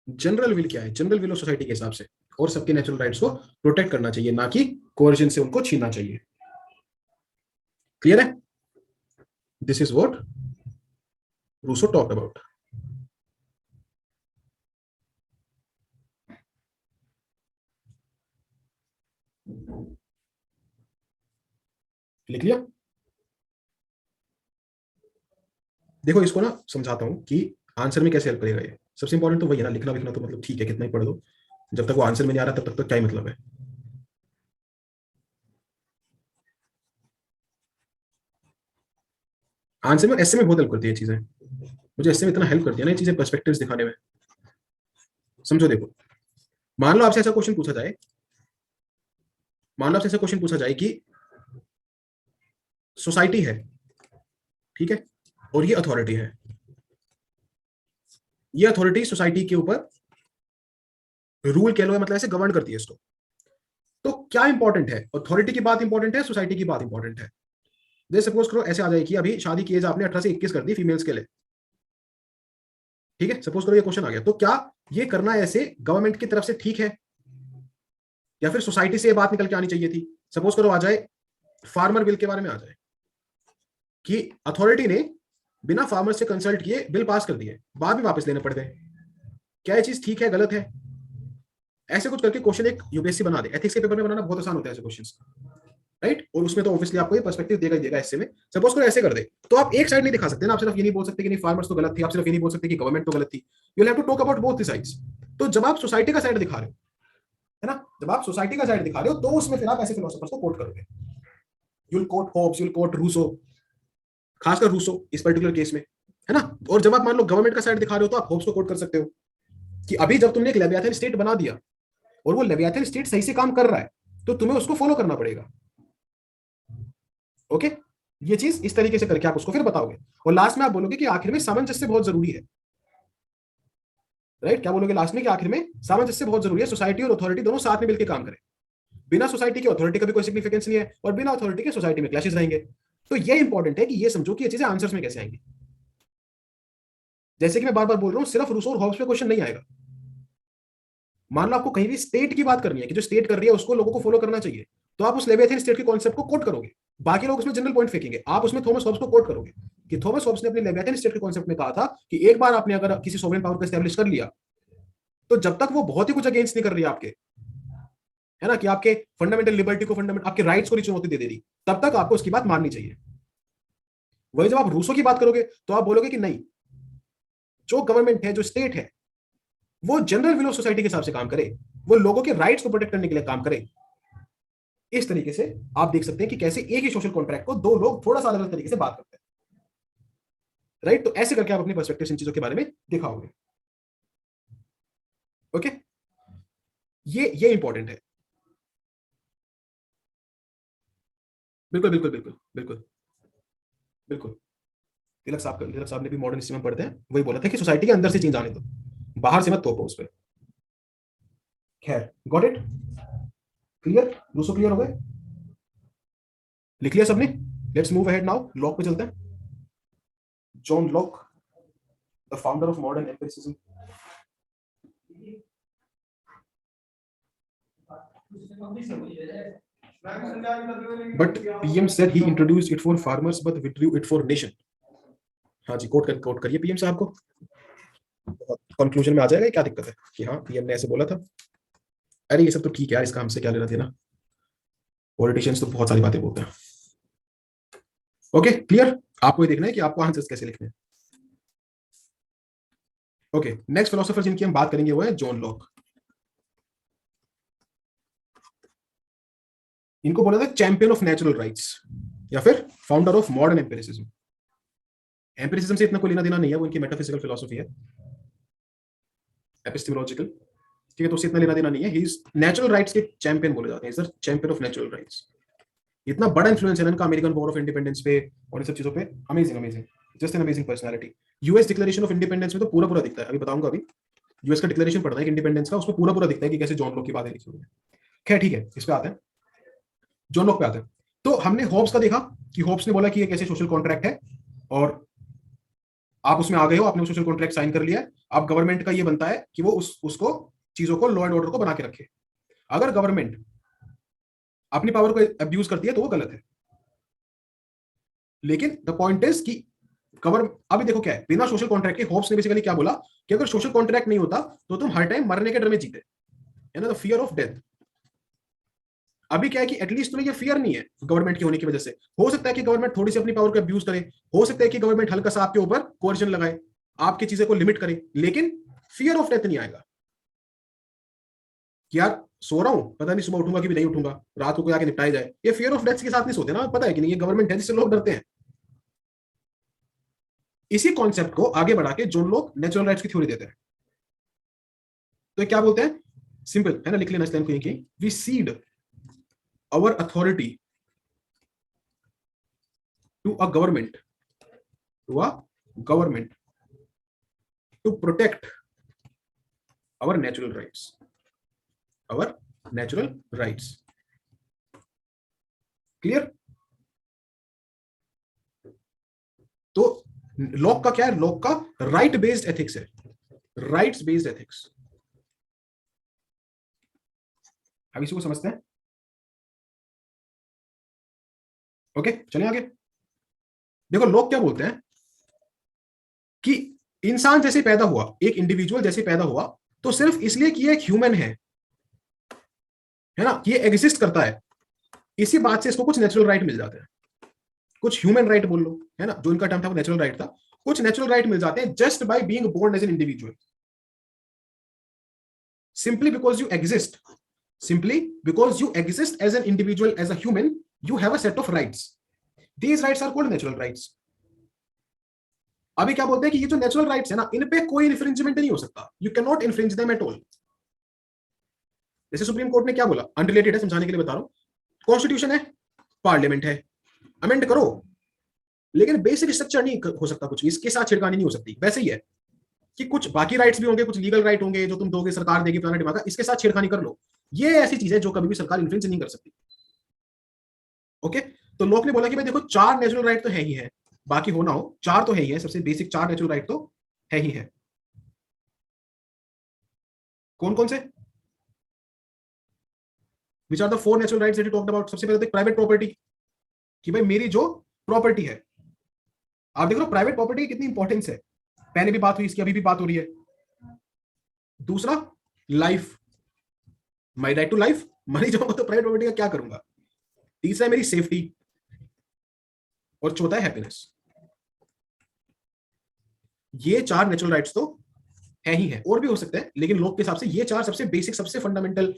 General will क्या है? General will of society के हिसाब से, और सबके नेचुरल राइट्स को प्रोटेक्ट करना चाहिए, ना कि कोर्जन से उनको छीनना चाहिए। क्लियर है? This is what Rousseau talked about. लिख लिया? देखो इसको ना समझाता हूं कि आंसर में कैसे हेल्प करेगा ये। सबसे इंपॉर्टेंट तो वही है ना, लिखना लिखना तो मतलब ठीक है, कितना ही पढ़ लो, जब तक वो आंसर में नहीं आ रहा तब तक तो क्या ही मतलब है। आंसर में ऐसे में बहुत हेल्प करती है चीजें, मुझे ऐसे में इतना हेल्प करती है ना ये चीजें पर्सपेक्टिव्स दिखाने में। समझो, देखो मान लो आपसे ऐसा क्वेश्चन पूछा जाए, कि सोसाइटी है, ठीक है, और ये अथॉरिटी है, ये अथॉरिटी सोसाइटी के ऊपर रूल कह लो, मतलब ऐसे गवर्न करती है इसको। तो क्या इंपॉर्टेंट है? अथॉरिटी की बात इंपॉर्टेंट है, सोसाइटी की बात इंपॉर्टेंट है? जैसे सपोज करो ऐसे आ जाए कि अभी शादी की एज आपने 18 से 21 कर दी फीमेल्स के लिए, ठीक है, सपोज करो ये क्वेश्चन आ गया, तो क्या ये करना ऐसे गवर्नमेंट की तरफ से ठीक है, या फिर सोसाइटी से ये बात निकल के आनी चाहिए थी? सपोज करो आ जाए फार्मर बिल के बारे में आ जाए कि अथॉरिटी ने बिना फार्मर से कंसल्ट किए बिल पास कर दिए, बाद में वापस लेने पड़ गए, क्या ये चीज ठीक है, गलत है? ऐसे कुछ करके क्वेश्चन एक यूपीएससी बना दे। एथिक्स के पेपर में बनाना बहुत आसान होता है ऐसे क्वेश्चंस, राइट? और उसमें तो ऑब्वियसली आपको ये पर्सपेक्टिव देगा ही देगा। ऐसे में सपोज करो ऐसे कर दे, तो आप एक साइड नहीं दिखा सकते ना, आप सिर्फ ये नहीं बोल सकते कि नहीं फार्मर्स तो गलत थी, आप सिर्फ ये नहीं बोल सकते कि गवर्नमेंट तो गलत थी। You have to talk about both the sides. तो जब आप सोसाइटी का साइड दिखा रहे हो, है ना, जब आप सोसाइटी का साइड दिखा रहे हो, तो उसमें फिर आप ऐसे फिलोसोफर्स को कोट करोगे। You will quote Hobbes, you will quote Rousseau, खासकर रूसो इस पर्टिकुलर केस में, है ना। और जब आप मान लो गवर्नमेंट का साइड दिखा रहे हो, तो आप होब्स को कोट कर सकते हो कि अभी जब तुमने एक लेवियाथन स्टेट बना दिया और वो लेवियाथन स्टेट सही से काम कर रहा है, तो तुम्हें उसको फॉलो करना पड़ेगा। ओके, ये चीज इस तरीके से करके आप उसको फिर बताओगे, और लास्ट में आप बोलोगे कि आखिर में सामंजस्य बहुत जरूरी है। राइट? क्या बोलोगे लास्ट में कि आखिर में सामंजस्य बहुत जरूरी है, सोसाइटी और अथॉरिटी दोनों साथ में मिलकर काम करें। बिना सोसाइटी के अथॉरिटी का भी कोई सिग्निफिकेंस नहीं है, और बिना अथॉरिटी के सोसाइटी में क्लैशेस रहेंगे। तो ये इंपॉर्टेंट है कि ये समझो कि ये चीजें आंसर्स में कैसे आएंगी। जैसे कि मैं बार बार बोल रहा हूं, सिर्फ रूसो और हॉब्स पे क्वेश्चन नहीं आएगा। मान लो आपको कहीं भी स्टेट की बात करनी है कि जो स्टेट कर रही है उसको लोगों को फॉलो करना चाहिए, तो आप उस लेविएथन स्टेट के कॉन्सेप्ट को कोट करोगे। बाकी लोग उसमें जनरल पॉइंट फेंकेंगे, आप उसमें थॉमस हॉब्स को कोट करोगे कि थॉमस हॉब्स ने अपने लेविएथन स्टेट के कॉन्सेप्ट में कहा था कि एक बार आपने अगर किसी सोवरेन पावर को एस्टैब्लिश कर लिया, तो जब तक वो बहुत ही कुछ अगेंस्ट नहीं कर रही है आपके, है ना, कि आपके फंडामेंटल लिबर्टी को, फंडामेंटल आपके राइट्स को चुनौती दे रही, तब तक आपको उसकी बात माननी चाहिए। वही जब आप रूसो की बात करोगे तो आप बोलोगे कि नहीं, जो गवर्नमेंट है, जो स्टेट है, वो जनरल विल ऑफ सोसाइटी के हिसाब से काम करे, वो लोगों के राइट्स को प्रोटेक्ट करने के लिए काम करे। इस तरीके से आप देख सकते हैं कि कैसे एक ही सोशल कॉन्ट्रैक्ट को दो लोग थोड़ा सा अलग अलग तरीके से बात करते हैं। राइट? तो ऐसे करके आप अपनी पर्सपेक्टिव इन चीजों के बारे में दिखाओगे। ओके, ये इंपॉर्टेंट है। बिल्कुल बिल्कुल बिल्कुल बिल्कुल बिल्कुल। तिलक साहब ने भी मॉडर्न हिस्ट्री में पढ़ते हैं, वही बोला था कि सोसाइटी के अंदर से चेंज आने दो, बाहर से मत तोपो उस पर। खैर, गॉट इट? क्लियर? दूसरों क्लियर हो गए? लिख लिया सबने? Let's move ahead now, lock पे चलते हैं। John Locke, the founder of modern empiricism. But PM said he introduced it for farmers but withdrew it for nation. हाँ जी, कोट करिए पीएम साहब को, कंक्लूजन में आ जाएगा क्या दिक्कत है कि हाँ पीएम ने ऐसे बोला था। अरे ये सब तो ठीक है यार, इसका हमसे क्या लेना देना, पॉलिटिशियंस तो बहुत सारी बातें बोलते हैं। Okay, clear? आपको ये देखना है कि आपको आंसर्स कैसे लिखने हैं। ओके, नेक्स्ट फिलोसोफर जिनकी हम बात करेंगे वो है जॉन लॉक। इनको बोला था चैंपियन ऑफ नेचुरल राइट्स या फिर founder of modern empiricism. Empiricism से इतना कोई लेना देना नहीं है, वो इनकी मेटाफिजिकल फिलोसफी है, एपिस्टेमोलॉजिकल। ठीक है, तो उससे इतना लेना देना नहीं है। ही इज नेचुरल राइट्स के चैंपियन बोले जाते हैं, sir champion of natural rights. इतना बड़ा इन्फ्लुएंस है इनका अमेरिकन वॉर ऑफ इंडिपेंडेंस पे और इन सब चीजों पे। Amazing amazing, just an amazing personality. US declaration of independence में तो पूरा पूरा दिखता है, अभी बताऊंगा। अभी यूएस का डिक्लेरेशन पढ़ना है इंडिपेंडेंस का, उसमें पूरा पूरा दिखता है कि कैसे जॉन लॉक की बातें लिखी हुई है। खैर ठीक है, इस पे आते हैं, जॉन लॉक पे आते हैं। तो हमने होब्स का देखा कि होब्स ने बोला कि ये कैसे सोशल कॉन्ट्रैक्ट है, और आप उसमें आ गए हो, आपने सोशल कॉन्ट्रैक्ट साइन कर लिया है। अब गवर्नमेंट का ये बनता है कि वो उसको चीजों को, लॉ एंड ऑर्डर को बना के रखे। अगर गवर्नमेंट अपनी पावर को अब्यूज करती है तो वो गलत है। लेकिन द पॉइंट इज कि अभी देखो क्या है, बिना सोशल कॉन्ट्रैक्ट के होप्स ने बेसिकली क्या बोला कि अगर सोशल कॉन्ट्रैक्ट नहीं होता तो तुम हर टाइम मरने के डर में जीते, है ना, द फियर ऑफ डेथ। अभी क्या है कि एटलीस्ट तुम्हें ये फियर नहीं है गवर्नमेंट के होने की वजह से। हो सकता है कि गवर्नमेंट थोड़ी सी अपनी पावर को अब्यूज करे, हो सकता है कि गवर्नमेंट हल्का सा आपके ऊपर कोर्जन लगाए, आपकी चीजें को लिमिट करे, लेकिन फियर ऑफ डेथ नहीं आएगा कि यार सो रहा हूं, पता नहीं सुबह उठूंगा कि भी नहीं उठूंगा, रात को कोई आके निपटाया जाए। ये फियर ऑफ डेथ के साथ नहीं सोते ना, पता है कि नहीं, ये गवर्नमेंट है जिससे लोग डरते हैं। इसी कॉन्सेप्ट को आगे बढ़ा के जो लोग नेचुरल राइट्स की थ्योरी देते हैं, तो क्या बोलते हैं, सिंपल है ना, लिख लेना इस लाइन को, कि we cede our authority to a government to protect our natural rights. Clear? तो लॉक का क्या है, लॉक का राइट बेस्ड एथिक्स है, राइट्स बेस्ड एथिक्स। अब इसी को समझते हैं। ओके, चलिए आगे। देखो लोग क्या बोलते हैं कि इंसान जैसे पैदा हुआ, एक इंडिविजुअल जैसे पैदा हुआ, तो सिर्फ इसलिए कि ये एक ह्यूमन है ना, कि ये एग्जिस्ट करता है, इसी बात से इसको कुछ नेचुरल राइट मिल जाते हैं, कुछ ह्यूमन राइट बोल लो, है ना, जो इनका टर्म था वो नेचुरल राइट था। कुछ नेचुरल राइट मिल जाते हैं just by being born as an individual, simply because you exist as an individual, as a human, you have a set of rights. These rights are called natural rights. अभी क्या बोलते हैं कि ये जो नेचुरल राइट्स है ना, इन पे कोई इन्फ्रिंजमेंट नहीं हो सकता, you can not infringe them at all. जैसे सुप्रीम कोर्ट ने क्या बोला, अनरिलेटेड है, समझाने के लिए बता रहा हूं, कॉन्स्टिट्यूशन है, पार्लियामेंट है, अमेंड करो, लेकिन बेसिक स्ट्रक्चर नहीं हो सकता कुछ भी, इसके साथ छिड़कानी नहीं हो सकती। वैसे ही है, कि कुछ बाकी राइट्स भी होंगे, कुछ लीगल राइट होंगे जो तुम दोगे, सरकार देगी, फलाना ढिमाका, इसके साथ छेड़खानी कर लो। ये ऐसी चीज है जो कभी भी सरकार इन्फ्लुएंस नहीं कर सकती। ओके, तो लोग ने बोला कि भाई देखो 4 नेचुरल राइट तो है ही है, बाकी हो ना हो 4 तो है ही है, सबसे बेसिक 4 नेचुरल राइट तो है ही है। कौन कौन से? Which are the 4 natural rights that you talked about? सबसे पहले तो प्राइवेट प्रॉपर्टी, कि भाई मेरी जो प्रॉपर्टी है, आप देख लो प्राइवेट प्रॉपर्टी की कितनी इंपॉर्टेंस है, पहले भी बात हुई इसकी, अभी भी बात हो रही है। दूसरा life, my right to life, मर ही जाऊंगा तो प्राइवेट प्रॉपर्टी का क्या करूंगा। तीसरा है मेरी सेफ्टी, और चौथा है हैप्पीनेस। ये 4 नेचुरल राइट्स तो है ही है, और भी हो सकते हैं, लेकिन लोग के हिसाब से ये 4 सबसे बेसिक, सबसे फंडामेंटल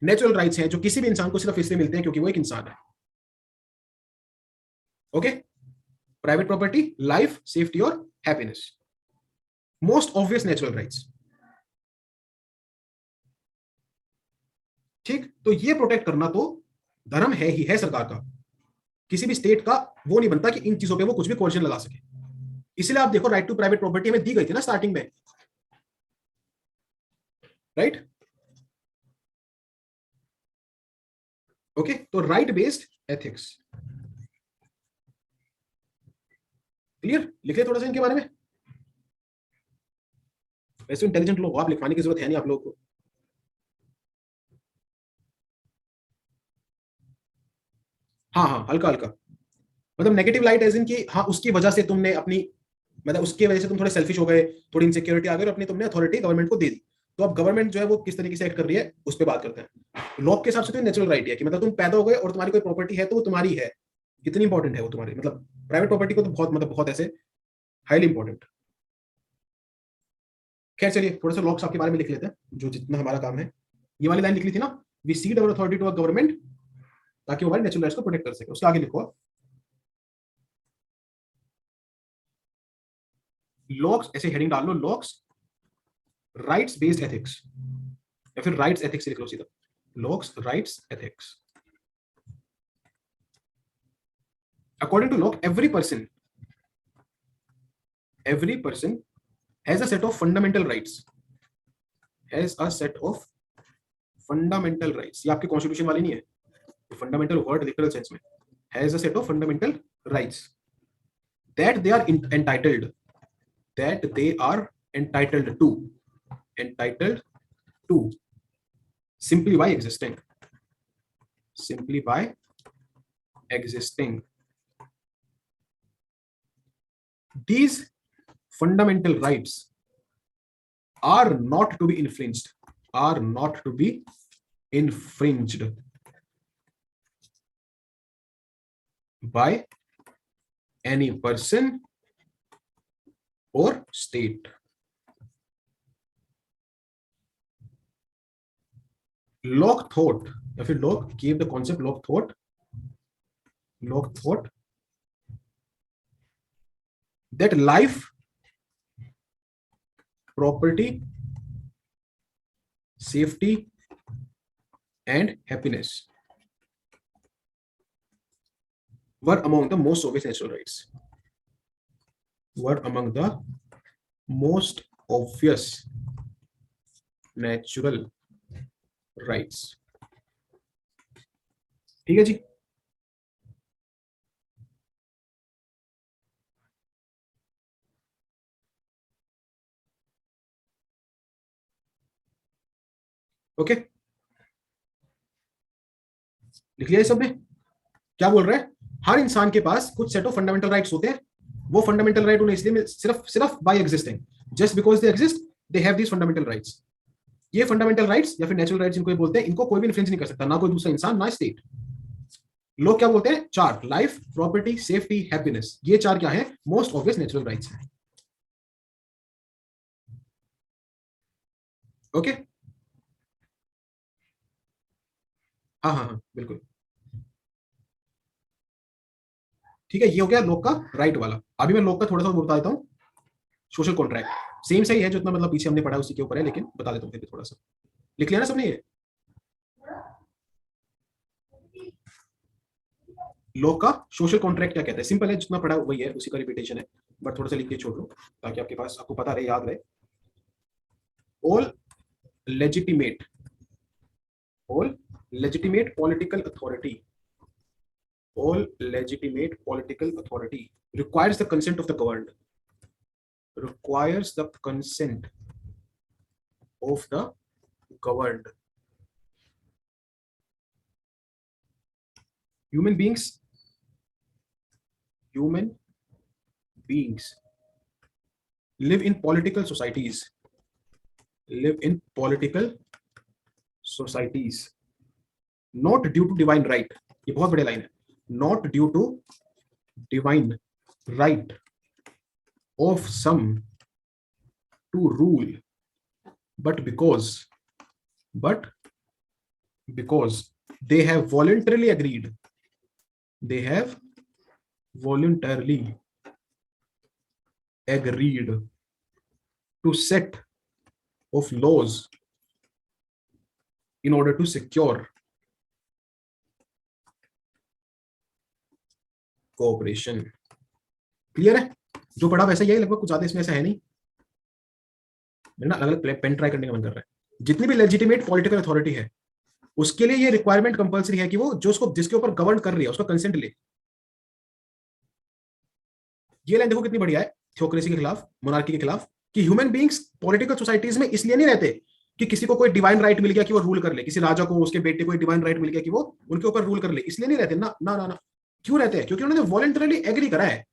नेचुरल राइट्स हैं जो किसी भी इंसान को सिर्फ इसलिए मिलते हैं क्योंकि वो एक इंसान है। Okay, private property, life, safety और happiness, most obvious natural rights. ठीक, तो ये प्रोटेक्ट करना तो धर्म है ही है सरकार का। किसी भी स्टेट का वो नहीं बनता कि इन चीजों पे वो कुछ भी कोर्जन लगा सके। इसलिए आप देखो राइट टू प्राइवेट प्रॉपर्टी हमें दी गई थी ना स्टार्टिंग में, राइट? ओके, तो राइट बेस्ड एथिक्स, क्लियर? लिख ले थोड़ा सा इनके बारे में। वैसे इंटेलिजेंट लोग हो आप, लिखवाने की जरूरत है नहीं आप लोगों को। हाँ हाँ, हल्का हल्का, मतलब नेगेटिव लाइट एज इन की, हाँ उसकी वजह से तुमने अपनी, मतलब उसकी वजह से तुम थोड़े सेल्फिश हो गए, थोड़ी इनसिक्योरिटी आ गई और अपनी तुमने अथॉरिटी गवर्नमेंट को दे दी। तो अब गवर्नमेंट जो है वो किस तरीके से एक्ट कर रही है उस पर बात करते हैं। लॉ के हिसाब से तो नेचुरल राइट है कि मतलब तुम पैदा हो गए और तुम्हारी कोई प्रॉपर्टी है तो वो तुम्हारी है, कितनी इंपॉर्टेंट है वो तुम्हारी, मतलब प्राइवेट प्रॉपर्टी को तो बहुत, मतलब बहुत ऐसे हाईली इंपॉर्टेंट। खैर चलिए थोड़ा सा लॉक्स आपके बारे में लिख लेते हैं, जो जितना हमारा काम है। ये वाली लाइन लिख ली थी ना, we cede our authority to a government, ताकि वो हमारे नेचुरल राइट्स को प्रोटेक्ट कर सके। उसके आगे लिखो लॉक्स, ऐसे हेडिंग डाल लो, लॉक्स राइट्स बेस्ड एथिक्स, या फिर राइट्स एथिक्स लिख लो सीधा, Locke's rights ethics. According to Locke every person has a set of fundamental rights, has a set of fundamental rights। ये आपके कॉन्स्टिट्यूशन वाली नहीं है, फंडामेंटल वर्ड लिटरल सेंस में, has a set of fundamental rights that they are entitled, that they are entitled to simply by existing, simply by existing। These fundamental rights are not to be infringed, are not to be infringed by any person or state। Locke thought, या फिर Locke gave the concept, Locke thought that life, property, safety and happiness were among the most obvious natural rights, were among the most obvious natural rights। ठीक है जी, okay लिख लिया ये सबने? क्या बोल रहे हैं, हर इंसान के पास कुछ सेट ऑफ फंडामेंटल राइट्स होते हैं, वो फंडामेंटल राइट उन्हें इसलिए सिर्फ सिर्फ by existing, just because they exist they have these fundamental rights. ये फंडामेंटल राइट्स या फिर नेचुरल राइट्स इनको बोलते हैं, इनको कोई भी इन्फ्लुएंस नहीं कर सकता, ना कोई दूसरा इंसान ना स्टेट। लोग क्या बोलते हैं, 4, लाइफ, प्रॉपर्टी, सेफ्टी, हैप्पीनेस, ये 4 क्या है, मोस्ट ऑब्वियस नेचुरल राइट्स हैं। ओके हाँ हाँ हाँ बिल्कुल, ठीक है, ये हो गया लोग का राइट वाला। अभी मैं लोग का थोड़ा सा बता देता हूँ, सोशल कॉन्ट्रैक्ट सेम सही है, जो इतना मतलब पीछे हमने पढ़ा उसी के ऊपर है, लेकिन बता देता हूँ फिर भी थोड़ा सा। लिख लिया ना सबने ये? लॉ का सोशल कॉन्ट्रैक्ट क्या कहते हैं, सिंपल है, जितना पढ़ा वही है, उसी का रिपीटेशन है, बट थोड़ा सा लिख के छोड़ लो ताकि आपके पास, आपको पता रहे, याद रहे। all legitimate political authority, all legitimate political authority requires the consent of the governed, requires the consent of the governed. Human beings live in political societies, live in political societies not due to divine right. ये बहुत बड़ी line है. Not due to divine right of some to rule, but because they have voluntarily agreed, they have voluntarily agreed to set of laws in order to secure cooperation. Clear है? जो पढ़ा वैसा ही है लगभग, कुछ ज्यादा इसमें ऐसा है नहीं. मेरा ना अलग अलग पेन ट्राई करने का मन कर रहा है. जितनी भी लेजिटिमेट पॉलिटिकल अथॉरिटी है उसके लिए ये रिक्वायरमेंट कंपलसरी है कि वो जो उसको जिसके ऊपर गवर्न कर रही है उसका कंसेंट ले. ये लाइन देखो कितनी बढ़िया है थियोक्रेसी के खिलाफ, मोनार्की के खिलाफ, कि ह्यूमन बीइंग्स पॉलिटिकल सोसाइटीज में इसलिए नहीं रहते कि किसी को कोई डिवाइन राइट मिल गया कि वो रूल कर ले, किसी राजा को उसके बेटे को डिवाइन राइट मिल गया कि वो उनके ऊपर रूल कर ले, इसलिए नहीं रहते ना ना ना ना. क्यों रहते हैं? क्योंकि उन्होंने वॉलंटरली एग्री करा है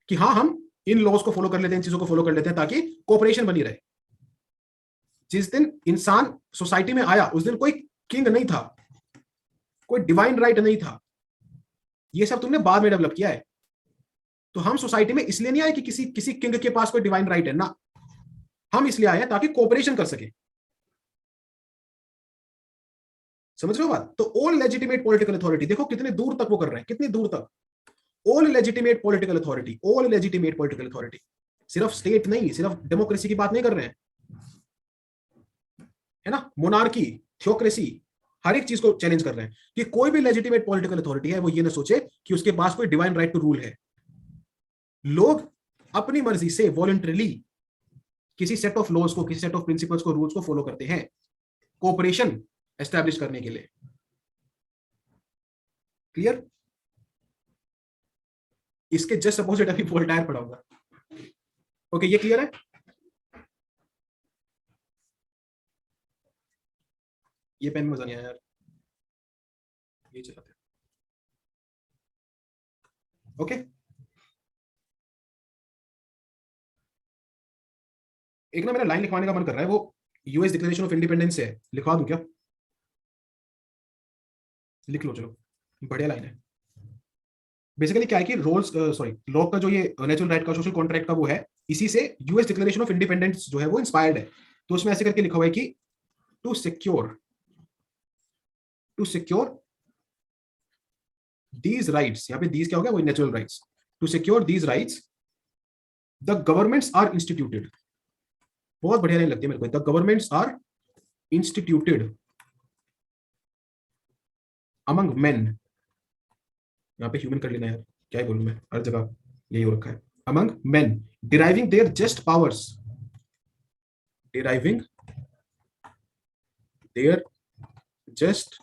कि हाँ हम इन लॉज को फॉलो कर लेते हैं, इन चीजों को फॉलो कर लेते हैं ताकि कोऑपरेशन बनी रहे. जिस दिन इंसान सोसाइटी में आया उस दिन कोई किंग नहीं था, कोई डिवाइन राइट नहीं था. ये सब तुमने बाद में डेवलप किया है. तो हम सोसाइटी में इसलिए नहीं आए कि किसी किंग के पास कोई डिवाइन राइट है ना. हम इसलिए आए हैं ताकि कोऑपरेशन कर सके. समझ रहे हो बात? तो ऑल लेजिटिमेट पॉलिटिकल अथॉरिटी, देखो कितने दूर तक वो कर रहे हैं, कितनी दूर तक. All legitimate political authority, all legitimate political authority. सिर्फ स्टेट नहीं, सिर्फ डेमोक्रेसी की बात नहीं कर रहे हैं, है ना. मोनार्की, थियोक्रेसी, हर एक चीज को चैलेंज कर रहे हैं कि कोई भी लेजिटिमेट पॉलिटिकल अथॉरिटी है वो ये ना सोचे कि उसके पास कोई डिवाइन राइट टू रूल है. लोग अपनी मर्जी से वॉलंटरीली किसी सेट ऑफ लॉज को, किसी सेट ऑफ प्रिंसिपल्स को, रूल्स को फॉलो करते हैं कोऑपरेशन एस्टैब्लिश करने के लिए. क्लियर? इसके जस्ट अपोजिट अभी वोल्टायर पढ़ाऊंगा. ओके, ये क्लियर है? ये पेन मजा नहीं आया यार, ये चलाते. ओके, एक ना मेरा लाइन लिखवाने का मन कर रहा है, वो यूएस डिक्लेरेशन ऑफ इंडिपेंडेंस है, लिखवा दूं क्या? लिख लो, चलो, बढ़िया लाइन है. बेसिकली क्या है कि रोल्स सॉरी लॉ का जो ये नेचुरल राइट का, सोशल कॉन्ट्रैक्ट का वो है, इसी से यूएस डिक्लेरेशन ऑफ इंडिपेंडेंस जो है वो इंस्पायर्ड है. तो उसमें ऐसे करके लिखा हुआ है कि टू सिक्योर दीज राइट्स, यहाँ पे दीज क्या हो गया, वो natural rights. To secure these rights the governments are instituted. बहुत बढ़िया लाइन लगती है मेरे को. The governments are instituted among men. यहाँ पे ह्यूमन कर लेना यार, क्या ही बोलूं मैं, हर जगह यही हो रखा है. Among men deriving their just powers, deriving their just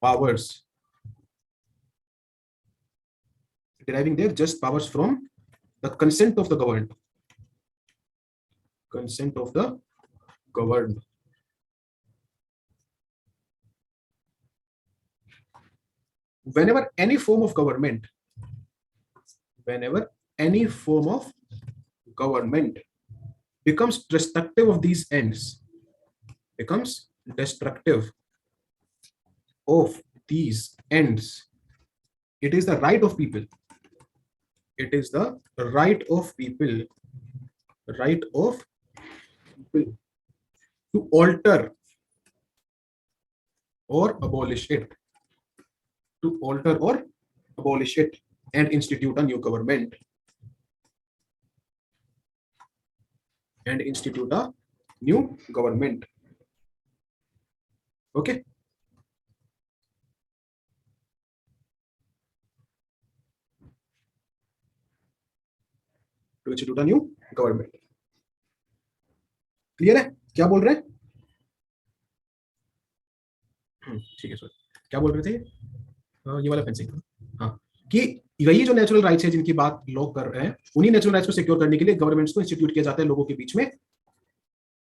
powers, deriving their just powers from the consent of the governed, consent of the governed. Whenever any form of government, whenever any form of government becomes destructive of these ends, becomes destructive of these ends, it is the right of people, it is the right of people, right of people to alter or abolish it, to alter or abolish it and institute a new government, and institute a new government. Okay, to institute a new government. Clear है क्या बोल रहे हैं? ठीक है sir, क्या बोल रहे थे? ये वाला फेंसिंग। हाँ, कि यही जो नेचुरल राइट्स है जिनकी बात लोग कर रहे हैं, उन्हीं नेचुरल राइट्स को सिक्योर करने के लिए गवर्नमेंट्स को इंस्टीट्यूट किया जाता है लोगों के बीच में,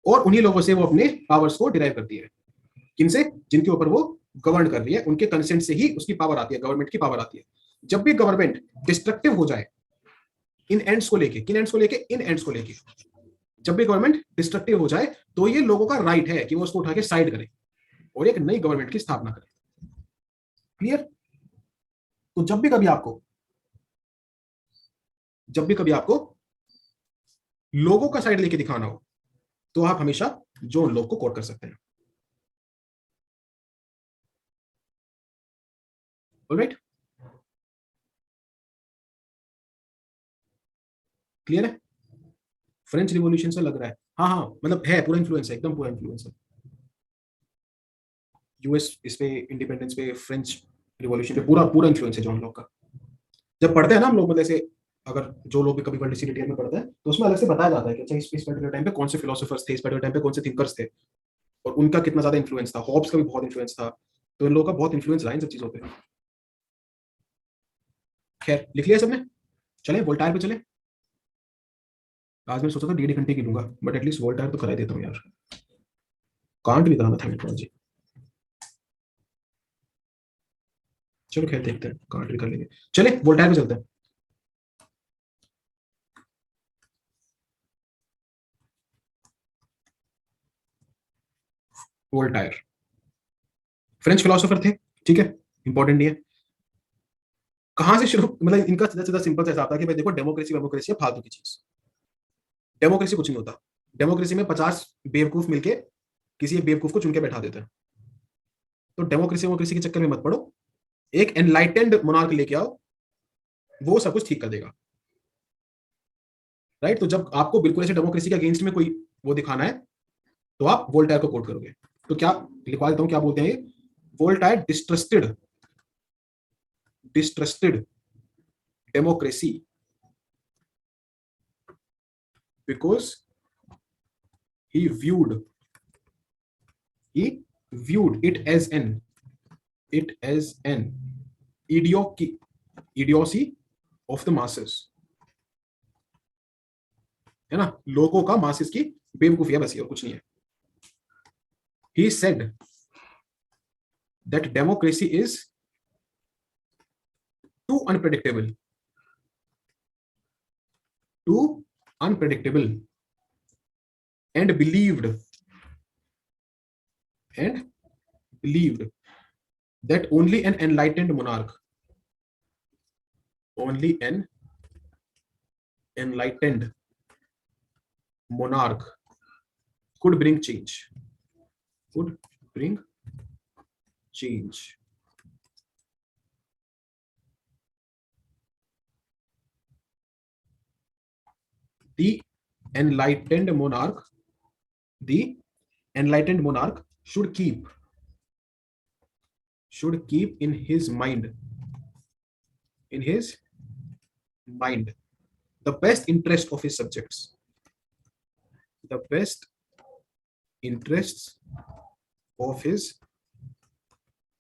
और उन्हीं लोगों से वो अपने पावर्स को डिराइव करती है। किनसे? जिनके ऊपर वो गवर्न कर रही है, उनके कंसेंट से ही उसकी पावर आती है, गवर्नमेंट की पावर आती है। जब भी गवर्नमेंट डिस्ट्रक्टिव हो जाए इन एंड्स को लेके, किन एंड्स को लेके? इन एंड्स को लेके, जब भी गवर्नमेंट डिस्ट्रक्टिव हो जाए तो ये लोगों का राइट है कि वो उसको उठा के साइड करे और एक नई गवर्नमेंट की स्थापना करे। क्लियर? तो जब भी कभी आपको लोगों का साइड लेके दिखाना हो तो आप हमेशा जॉन लॉक को कोट कर सकते हैं। ऑलराइट, क्लियर है? फ्रेंच रिवॉल्यूशन से लग रहा है, हाँ हाँ, मतलब है, पूरा इन्फ्लुएंस है, एकदम पूरा इन्फ्लुएंस है यूएस इस पे, इंडिपेंडेंस पे, फ्रेंच रिवॉल्यूशन पे पूरा पूरा इन्फ्लुएंस है जॉन लॉक का। जब पढ़ते हैं ना हम लोग, मतलब ऐसे, अगर जो लोग भी कभी वर्ल्ड हिस्ट्री डिटेल में पढ़ते हैं तो उसमें अलग से बताया जाता है कि अच्छा इस पर्टिकुलर टाइम पे कौन से फिलोसोफर्स थे, इस पर्टिकुलर टाइम पे कौन से थिंकर्स थे, और उनका कितना ज्यादा इन्फ्लुएंस था। हॉब्स का भी बहुत इन्फ्लुएंस था, तो इन लोगों का बहुत इन्फ्लुएंस रहा इन सब चीजों पे। खैर, लिख लिया सबने? चले वोल्टायर पे चले। आज मैं सोचा था 1.5 घंटे की लूंगा, बट एटलीस्ट वोल्टायर तो करा ही देता हूँ यार। कांट भी कराना था मेरे को जी। चलो खैर, देखते हैं, कांट भी कर लेंगे। चले वोल्टायर पे चलते हैं। वोल्टायर फ्रेंच फिलोसोफर थे, ठीक है, इंपॉर्टेंट नहीं है। कहां से शुरू, मतलब इनका सीधा सीधा सिंपल सा हिसाब था कि भाई देखो, डेमोक्रेसी डेमोक्रेसी है फालतू की चीज। डेमोक्रेसी कुछ नहीं होता। डेमोक्रेसी में 50 बेवकूफ मिलके किसी एक बेवकूफ को चुन के बैठा देते हैं। तो डेमोक्रेसी डेमोक्रेसी के चक्कर में मत पड़ो, एक एनलाइटेंड मोनार्क लेके आओ, वो सब कुछ ठीक कर देगा। राइट? तो जब आपको बिल्कुल ऐसे डेमोक्रेसी के अगेंस्ट में कोई वो दिखाना है तो आप वोल्टायर को कोट करोगे। तो क्या लिखवा देता हूं, क्या बोलते हैं ये? Voltaire distrusted distrusted democracy because he viewed he viewed it as an idiocy of the masses। है ना, लोगों का, मासेस की बेवकूफी है बस, ये और कुछ नहीं है। he said that democracy is too unpredictable too unpredictable and and believed that only an enlightened monarch could bring change। The enlightened monarch, the enlightened monarch should keep in his mind the best interest of his subjects, the best interests of his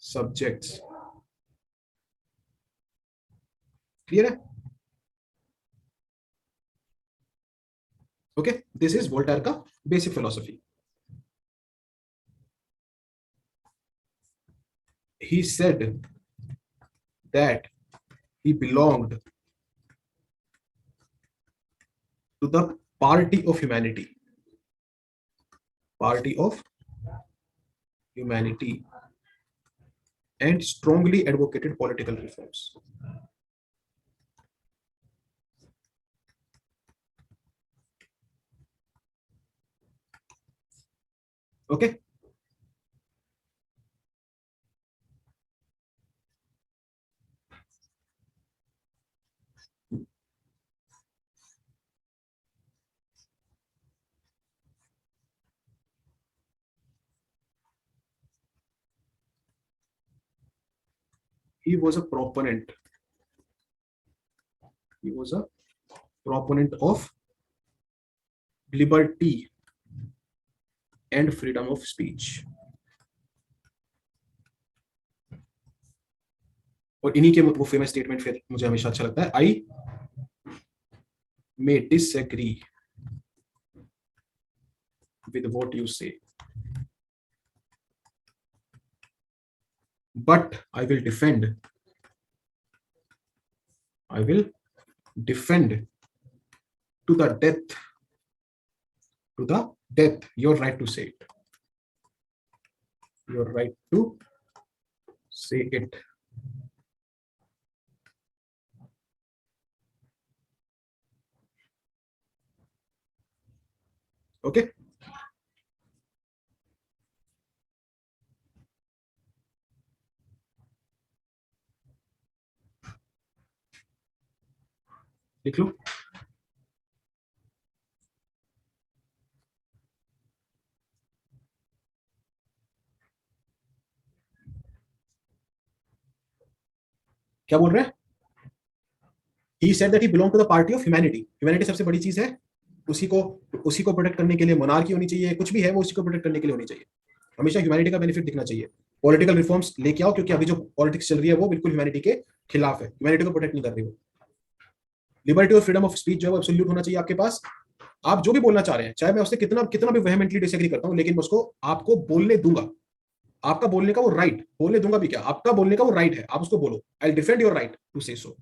subjects। Clear है? Okay, this is Voltaire का basic philosophy. He said that he belonged to the party of humanity and strongly advocated political reforms। Okay, he was a proponent of liberty and freedom of speech. और इन्हीं के वो famous statement फिर मुझे हमेशा अच्छा लगता है, आई मे डिसएग्री विद व्हाट यू से but I will defend to the death your right to say it, your right to say it। Okay, लिख लो। क्या बोल रहे हैं? He said that he belonged to the party of humanity। Humanity सबसे बड़ी चीज है, उसी को प्रोटेक्ट करने के लिए मोनार्की होनी चाहिए, कुछ भी है वो उसी को प्रोटेक्ट करने के लिए होनी चाहिए। हमेशा ह्यूमैनिटी का बेनिफिट दिखना चाहिए। पॉलिटिकल रिफॉर्म्स लेके आओ, क्योंकि अभी जो पॉलिटिक्स चल रही है वो बिल्कुल ह्यूमैनिटी के खिलाफ है, ह्यूमैनिटी को प्रोटेक्ट नहीं कर रही वो। लिबर्टी और फ्रीडम ऑफ स्पीच जो है वो एब्सोल्यूट होना चाहिए आपके पास। आप जो भी बोलना चाह रहे हैं, चाहे मैं उससे कितना कितना भी वेहेमेंटली डिसएग्री करता हूं, लेकिन मैं उसको आपको बोलने दूंगा। आपका बोलने का वो राइट, बोलने दूंगा भी क्या, आपका बोलने का वो राइट है, आप उसको बोलो। आई डिफेंड योर राइट टू से सो।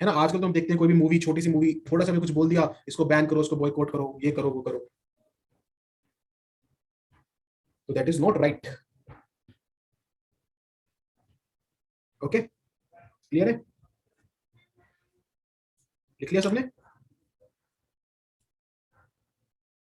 है ना, आजकल तो हम देखते हैं कोई भी मूवी, छोटी सी मूवी, थोड़ा सा भी कुछ बोल दिया, इसको बैन करो, इसको बॉयकॉट करो, ये करो वो करो। तो that is not right. Okay, clear है? लिख लिया सबने?